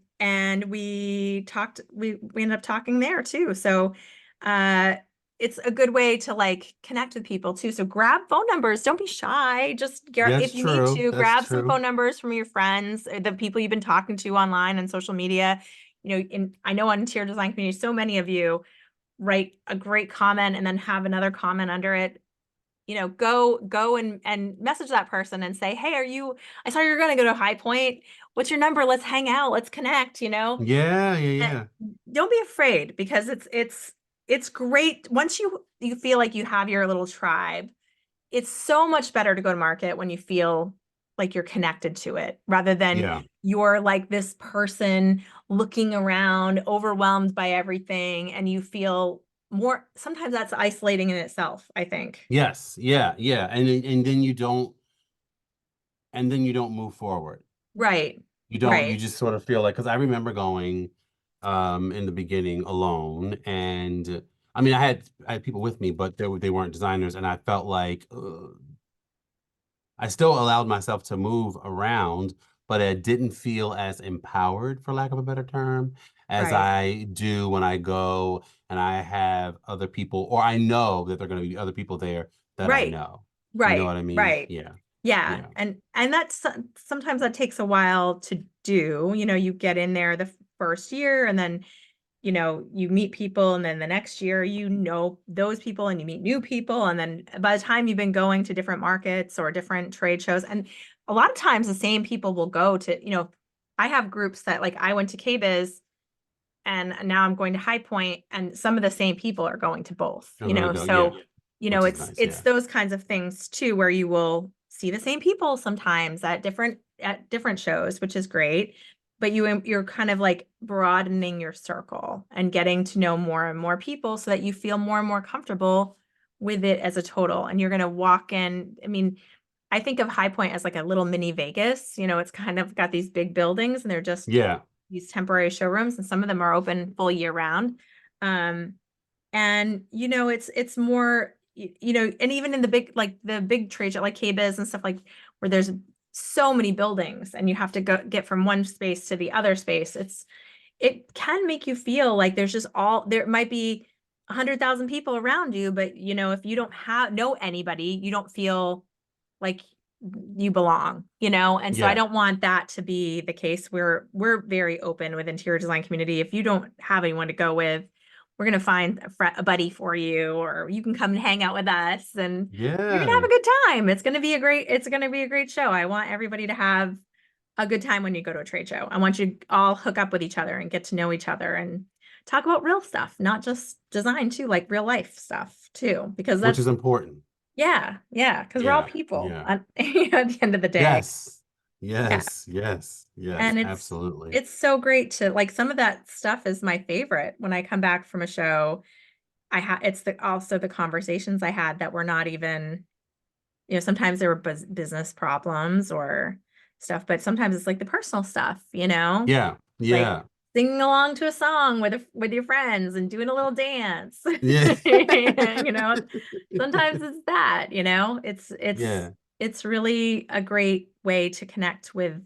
we ended up talking there too. So uh it's a good way to like connect with people too. So grab phone numbers. Don't be shy. Just That's if you need true. to That's grab some true. phone numbers from your friends, the people you've been talking to online and social media. I know on interior design community, so many of you write a great comment and then have another comment under it. Go and message that person and say, hey, I saw you're going to go to High Point. What's your number? Let's hang out. Let's connect. Yeah, yeah, And yeah. don't be afraid because it's great once you feel like you have your little tribe. It's so much better to go to market when you feel like you're connected to it rather than Yeah. you're like this person looking around overwhelmed by everything and you feel more. Sometimes that's isolating in itself, I think. Yes. Yeah, yeah. And then you don't move forward. Right. You Right. just sort of feel like, because I remember going in the beginning alone, and I mean I had people with me, but they weren't designers, and I felt like I still allowed myself to move around, but I didn't feel as empowered, for lack of a better term, as Right. I do when I go and I have other people, or I know that there are going to be other people there that I Right. know. You know Right. what I mean? Right. Yeah. Yeah. Yeah. And that's sometimes that takes a while to do. You get in there the first year and then you meet people and then the next year those people and you meet new people and then by the time you've been going to different markets or different trade shows and a lot of times the same people will go to I have groups that like I went to KBiz and now I'm going to High Point and some of the same people are going to both, I'm gonna go. Yeah. so Which is it's nice. it's Yeah. those kinds of things too where you will see the same people sometimes at different shows, which is great, but you're kind of like broadening your circle and getting to know more and more people so that you feel more and more comfortable with it as a total and you're going to walk in. I mean, I think of High Point as like a little mini Vegas. It's kind of got these big buildings and they're just Yeah. these temporary showrooms and some of them are open full year round. Um, and it's more, and even in the big, like the big trade show, like KBiz and stuff like where there's so many buildings and you have to get from one space to the other space. it can make you feel like there's just all there might be 100,000 people around you, but if you don't have know anybody, you don't feel like you belong, and so I Yeah. don't want that to be the case. We're very open with interior design community. If you don't have anyone to go with, we're going to find a buddy for you, or you can come and hang out with us, and you're going to have Yeah. a good time. It's going to be a great show. I want everybody to have a good time when you go to a trade show. I want you to all hook up with each other and get to know each other and talk about real stuff, not just design too, like real life stuff too, because Which is that's, important. yeah, because we're all Yeah. people Yeah. at the end of the day. Yes. Yeah. Yes. Yes. Yes. And Absolutely. it's so great to like some of that stuff is my favorite when I come back from a show. It's also the conversations I had that were not even, sometimes there were business problems or stuff, but sometimes it's like the personal stuff, Yeah. like Yeah. singing along to a song with your friends and doing a little dance. Yeah. you know, Sometimes it's that, Yeah. it's really a great way to connect with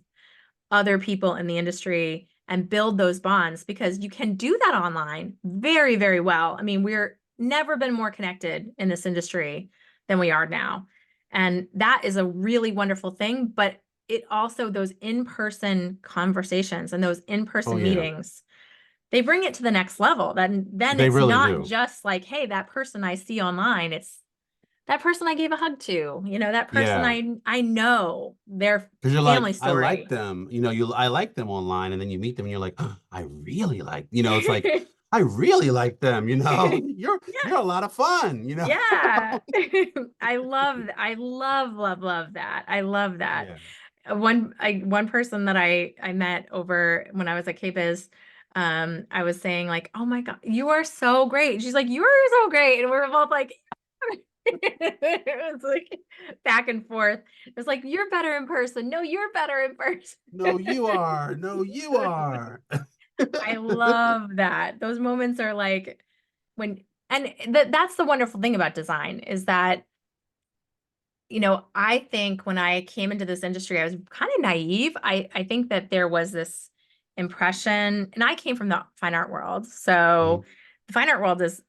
other people in the industry and build those bonds because you can do that online very, very well. I mean, we're never been more connected in this industry than we are now. And that is a really wonderful thing. But it also, those in-person conversations and those Oh, in-person yeah. meetings, they bring it to the next level. Then They it's really not do. just like, hey, that person I see online, it's that person I gave a hug to, that person Yeah. I know their Because you're like, family I like story. them, I like them online, and then you meet them and you're like, "Oh, I really like, it's like, I really like them, you're a lot of fun. Yeah. I love that. I love that. Yeah. One person that I met over when I was at KBiz, I was saying like, "Oh my God, you are so great." She's like, "You are so great." And we were both like it was like back and forth. It was like, "You're better in person." No, you're better in person. No, you are. No, you are. I love that. Those moments are like when and that's the wonderful thing about design is that I think when I came into this industry, I was kind of naive. I think that there was this impression, and I came from the fine art world. Mhm. So the fine art world is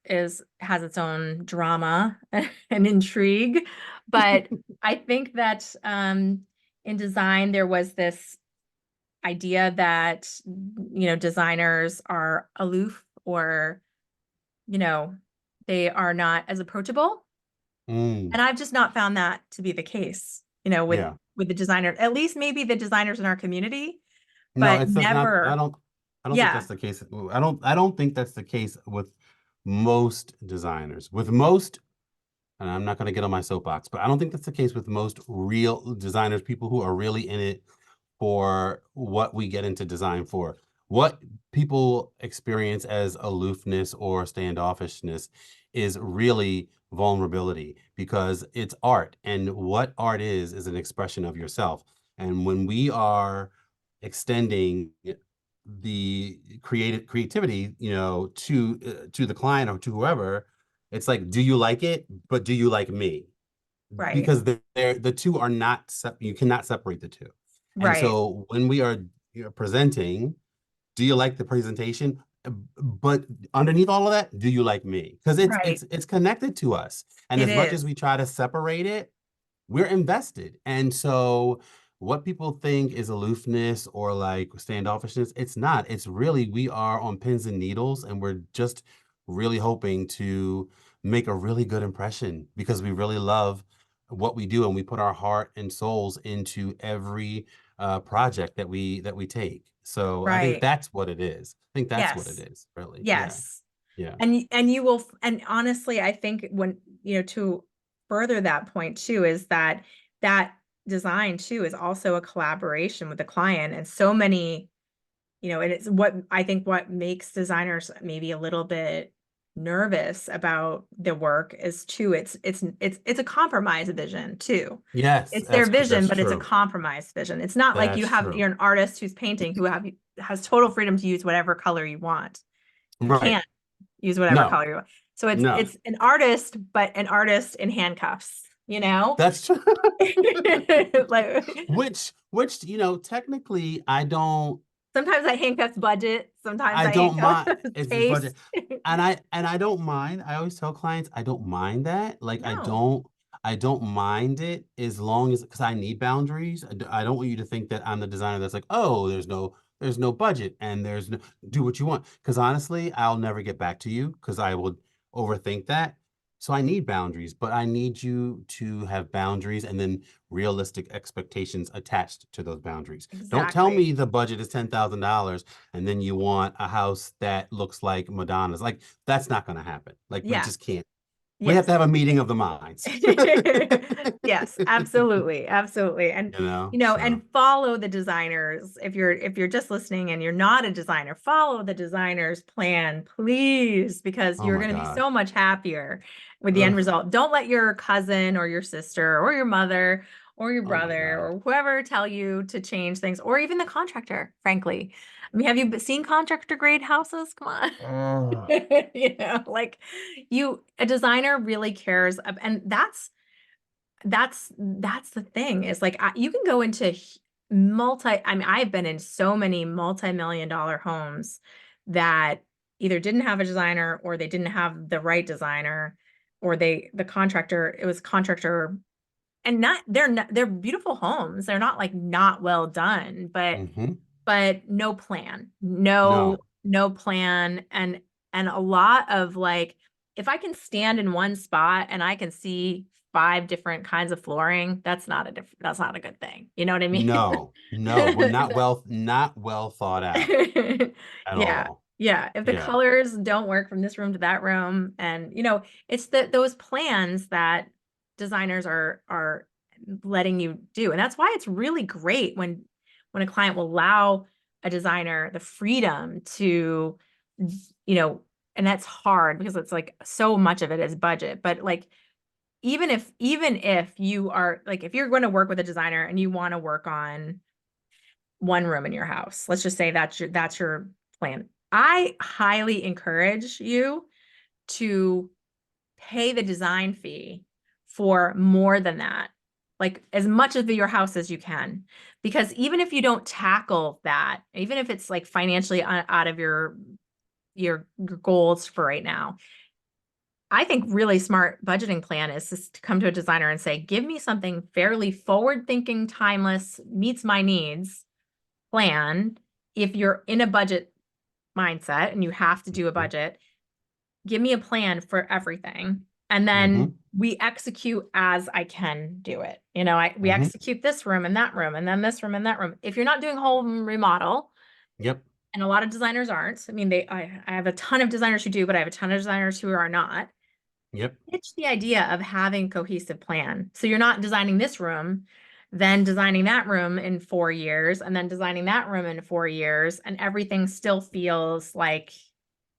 has its own drama and intrigue. But I think that in design, there was this idea that, designers are aloof or, you know, they are not as approachable. Mm, And I've just not found that to be the case, yeah. with the designer, at least maybe the designers in our community, No, but it's just not. I never. don't. I don't think Yeah, that's the case. I don't think that's the case with most designers. With most, and I'm not going to get on my soapbox, but I don't think that's the case with most real designers, people who are really in it for what we get into design for. What people experience as aloofness or standoffishness is really vulnerability because it's art. And what art is an expression of yourself. And when we are extending the creativity, to the client or to whoever, it's like, do you like it? But do you like me? right, Because the two are not you cannot separate the two. And right, so when we are presenting, do you like the presentation? But underneath all of that, do you like me? Because right. it's connected to us. And It as much as is. we try to separate it, we're invested. And so what people think is aloofness or like standoffishness, it's not. It's really we are on pins and needles and we're just really hoping to make a really good impression because we really love what we do and we put our heart and souls into every project that we take. So I think Right. that's what it is. I think that's what it Yes. is, really. Yeah. Yes. Yeah. And you will, and honestly, I think when, to further that point too, is that design too is also a collaboration with the client. And so many, and it's what I think what makes designers maybe a little bit nervous about the work is too, it's a compromise vision too. Yes, It's their that's vision, but it's a true. compromise vision. It's not like That's you're true. an artist who's painting has total freedom to use whatever color you want. You Right. can't use whatever No, color you want. So no. it's an artist, but an artist in handcuffs, That's true. like Which, technically I don't. Sometimes that handcuffs budget. Sometimes I that don't mind. handcuffs It's just taste. budget. And I don't mind. I always tell clients I don't mind that. Like No, I don't mind it as long as because I need boundaries. I don't want you to think that I'm the designer that's like, oh, there's no budget and there's no do what you want. Because honestly, I'll never get back to you because I would overthink that. So I need boundaries, but I need you to have boundaries and then realistic expectations attached to those boundaries. Don't tell exactly. me the budget is $10,000 and then you want a house that looks like Madonna's. Like that's not going to happen. Like we Yeah. just can't. We have Yes. to have a meeting of the minds. Yes, absolutely. Absolutely. And So and follow the designers. If you're just listening and you're not a designer, follow the designer's plan, please, because oh you're my going to be gosh. so much happier with the end Ugh, result. Don't let your cousin or your sister or your mother or your oh my brother God. or whoever tell you to change things, or even the contractor, frankly. I mean, have you seen contractor grade houses? Come on. Ugh. Like a designer really cares, and that's the thing is like you can go into I mean, I've been in so many multi-million dollar homes that either didn't have a designer or they didn't have the right designer, or the contractor, it was contractor, and they're beautiful homes. They're not like not well done, Hmm. but no plan, No, no plan. And a lot of like, if I can stand in one spot and I can see five different kinds of flooring, that's not a good thing. You know what I mean? no. We're not well thought out at Yeah. all. Yeah. If the Yeah. colors don't work from this room to that room, and it's those plans that designers are letting you do. And that's why it's really great when a client will allow a designer the freedom to, you know, and that's hard because it's like so much of it is budget. But like even if you are like, if you're going to work with a designer and you want to work on one room in your house, let's just say that's your plan. I highly encourage you to pay the design fee for more than that, like as much of your house as you can. Because even if you don't tackle that, even if it's like financially out of your goals for right now, I think really smart budgeting plan is just to come to a designer and say, give me something fairly forward thinking, timeless, meets my needs plan. If you're in a budget mindset and you have to do a budget, give me a plan for everything. And then Mm-hmm. we execute as I can do it. We Mm-hmm. execute this room and that room, and then this room and that room. If you're not doing home remodel, Yep. and a lot of designers aren't, I mean, I have a ton of designers who do, but I have a ton of designers who are not. Yep. It's the idea of having cohesive plan. So you're not designing this room, then designing that room in 4 years, and then designing that room in 4 years, and everything still feels like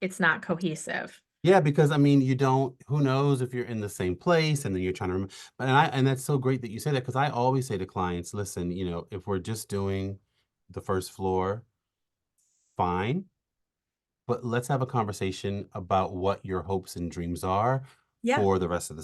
it's not cohesive. Yeah, because I mean, you don't, who knows if you're in the same place and then you're trying to remember. And that's so great that you say that because I always say to clients, listen, if we're just doing the first floor, fine, but let's have a conversation about what your hopes and dreams are Yeah, for the rest of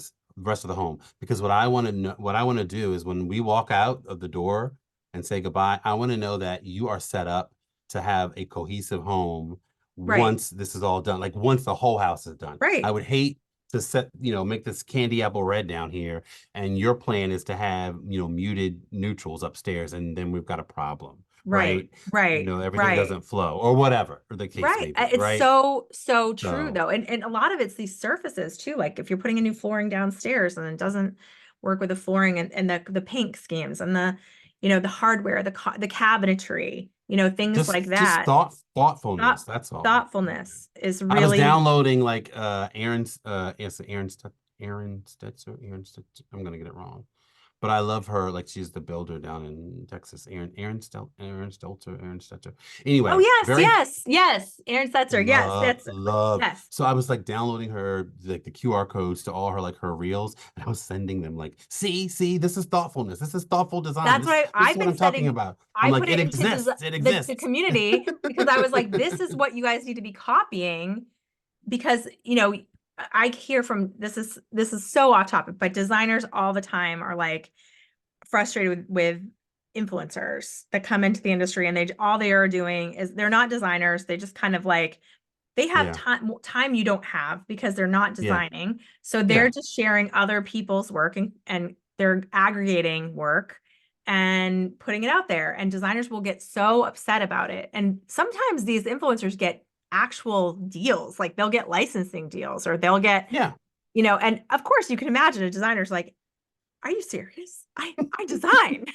the home. Because what I want to know, what I want to do is when we walk out of the door and say goodbye, I want to know that you are set up to have a cohesive home right, once this is all done, like once the whole house is done. I right, would hate to make this candy apple red down here, and your plan is to have, muted neutrals upstairs, and then we've got a problem, right, right? right, Everything right. doesn't flow or whatever the case Right. may be, It's right? so true So though. And a lot of it's these surfaces too. Like if you're putting a new flooring downstairs and it doesn't work with the flooring and the paint schemes and the hardware, the cabinetry, things like just that. thoughtfulness, Thought that's all. thoughtfulness is I was really, downloading like Aaron's Aaron Stetzer, I'm gonna get it wrong. But I love her, like she's the builder down in Texas. Aaron Stelter, Aaron Stetzer. oh Anyway, yes, very yes, yes. Aaron Setzer. Yes, that's love. yes. So I was like downloading her like the QR codes to all her like her reels, and I was sending them like, see, this is thoughtfulness. This is thoughtful design. That's This what this is I've what been I'm talking setting. about. I'm I like, put it it into exists. It the exists. community because I was like, this is what you guys need to be copying, because I hear from, this is so off topic, but designers all the time are like frustrated with influencers that come into the industry and all they are doing is they're not designers. They just kind of like they have Yeah. time you don't have because they're not Yeah. designing. So they're Yeah. just sharing other people's work and they're aggregating work and putting it out there. And designers will get so upset about it. And sometimes these influencers get actual deals, like they'll get licensing deals or they'll get, Yeah. and of course you can imagine a designer's like, are you serious? I design.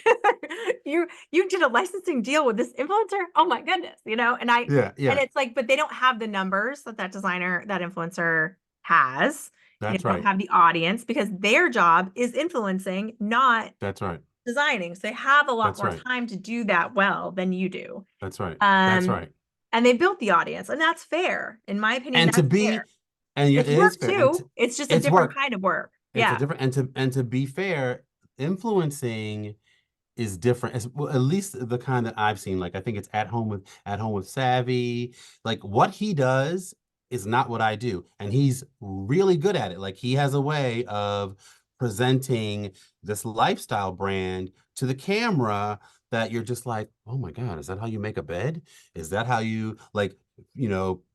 You did a licensing deal with this influencer? Oh my goodness, Yeah. and Yeah. it's like, but they don't have the numbers that designer, that influencer has. They That's don't right. have the audience because their job is influencing, not That's right. designing. So they have a lot That's more right. time to do that well than you do. That's right. That's Um, right. and they built the audience, and that's fair. In my opinion, And to that's fair. be, and it It's is work fair, and too. It's just a it's different work. kind of work. It's a Yeah. different, and to be fair, influencing is different. Well, at least the kind that I've seen. Like I think it's at home with Savvy. Like what he does is not what I do, and he's really good at it. Like he has a way of presenting this lifestyle brand to the camera that you're just like, oh my God, is that how you make a bed? Is that how you like,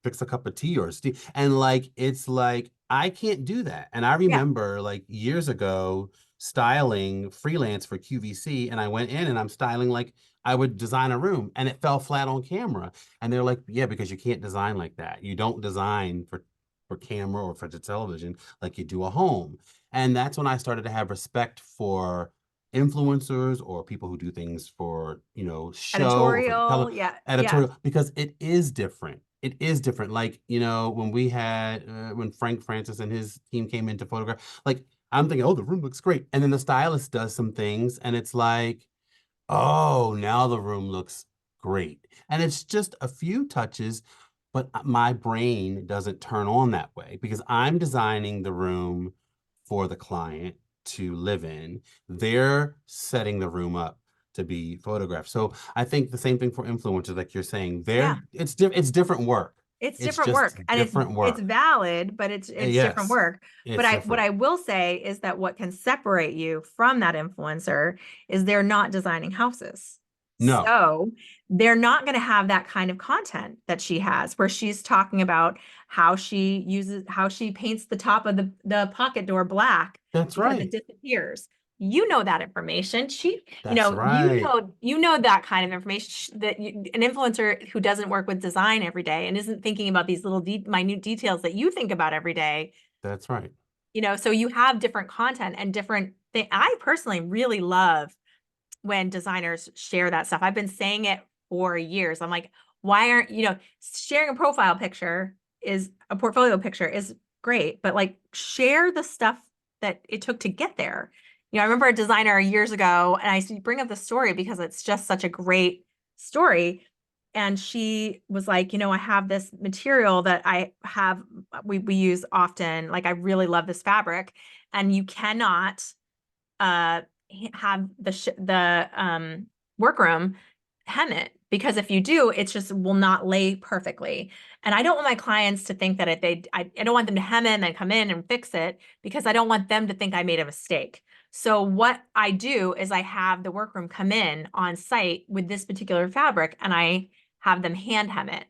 fix a cup of tea or tea? And like it's like I can't do that. And I Yeah. remember like years ago styling freelance for QVC, and I went in and I'm styling like I would design a room, and it fell flat on camera. And they're like, yeah, because you can't design like that. You don't design for camera or for the television like you do a home. And that's when I started to have respect for influencers or people who do things for, show or for Editorial. Yeah. Yeah. editorial, because it is different. It is different. Like, when Frank Francis and his team came in to photograph, like I'm thinking, oh, the room looks great. And then the stylist does some things and it's like, oh, now the room looks great. And it's just a few touches, but my brain doesn't turn on that way because I'm designing the room for the client to live in. They're setting the room up to be photographed. So I think the same thing for influencers, like you're saying, Yeah. it's different work. It's It's different just work and different it's work. valid, but it's different Yes, work. But it's I what different. I will say is that what can separate you from that influencer is they're not designing houses. No, So they're not going to have that kind of content that she has, where she's talking about how she paints the top of the pocket door black that's because it right. disappears. You know that information. That's right. You know that kind of information an influencer who doesn't work with design every day and isn't thinking about these little minute details that you think about every day, That's right. so you have different content and different thing. I personally really love when designers share that stuff. I've been saying it for years. I'm like, why aren't, sharing a profile picture is a portfolio picture is great, but like share the stuff that it took to get there. I remember a designer years ago, and I bring up the story because it's just such a great story. And she was like, I have this material that we use often. Like, I really love this fabric, and you cannot uh have the workroom hem it, because if you do, it just will not lay perfectly. And I don't want my clients to think that I don't want them to hem it and then come in and fix it, because I don't want them to think I made a mistake. So what I do is I have the workroom come in on site with this particular fabric and I have them hand hem it.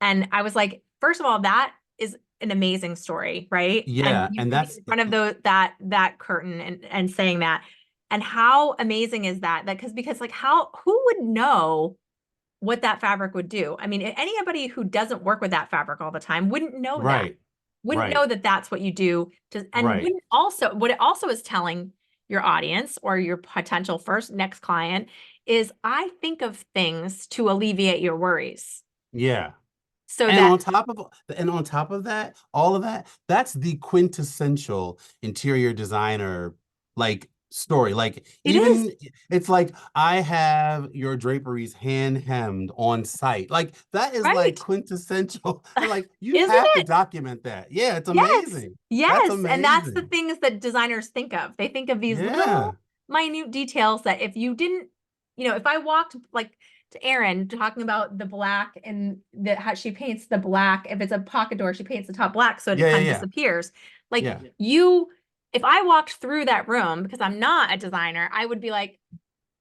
And I was like, first of all, that is an amazing story, right? And Yeah, you and standing that's in front of that curtain and saying that. And how amazing is that? Because like who would know what that fabric would do? I mean, anybody who doesn't work with that fabric all the time wouldn't know that. right. Wouldn't know Right. that that's what you do and Right. wouldn't also what it also is telling your audience or your potential next client is, I think of things to alleviate your worries. Yeah. So And that on top of that, all of that, that's the quintessential interior designer like story. Like it is. even it's like I have your draperies hand hemmed on site. Like that is like Right. quintessential. And like you Isn't have to it? document that. Yeah, it's Yes. amazing. That's Yes. And that's the amazing. things that designers think of. They think of these Yeah. little minute details that if you didn't, if I walked like to Erin talking about the black and how she paints the black, if it's a pocket door, she paints the top black so it Yeah, yeah, kind of yeah. disappears. Like Yeah. if I walked through that room, because I'm not a designer, I would be like,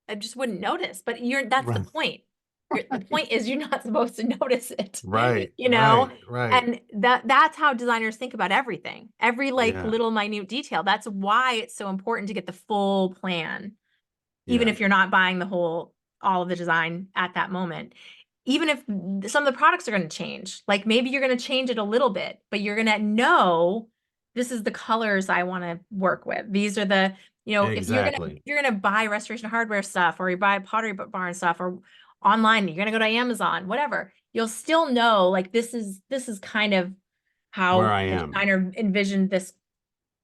I just wouldn't notice. But that's the Right. point. The point is you're not supposed to notice it, Right. you know? Right. Right. And that's how designers think about everything. Every like Yeah. little minute detail. That's why it's so important to get the full plan, even Yeah. if you're not buying all of the design at that moment. Even if some of the products are going to change, like maybe you're going to change it a little bit, but you're going to know this is the colors I want to work with. These are the, if Exactly. you're gonna buy restoration hardware stuff, or you buy Pottery Barn stuff, or online, you're gonna go to Amazon, whatever, you'll still know like this is kind of Where how I the am. designer envisioned this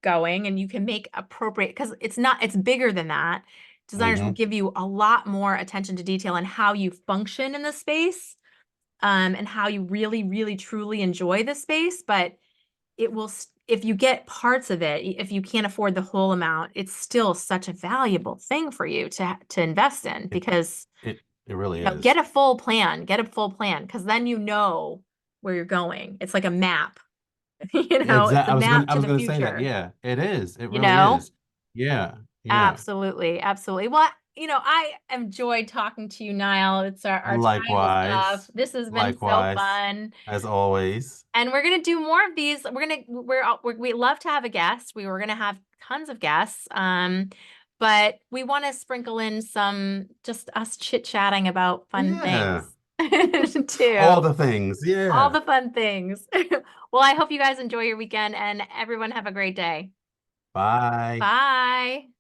going, and you can make appropriate, because it's bigger than that. Designers will Hmm. give you a lot more attention to detail and how you function in the space, and how you really, really, truly enjoy the space. But if you get parts of it, if you can't afford the whole amount, it's still such a valuable thing for you to invest in, It because it really get is. a full plan, because then you know where you're going. It's like a map. It's Exactly. a map I to was the gonna say that. future, Yeah, it is. It you really know? is. Yeah. Yeah. Absolutely, absolutely. Well, I enjoyed talking to you, Niall. It's our time is up. Likewise. This has been so Likewise. fun. As always. And we're gonna do more of these. We love to have a guest. We were gonna have tons of guests. But we want to sprinkle in some just us chit-chatting about fun Yeah. things All too. the things. All Yeah. the fun things. Well, I hope you guys enjoy your weekend, and everyone have a great day. Bye. Bye.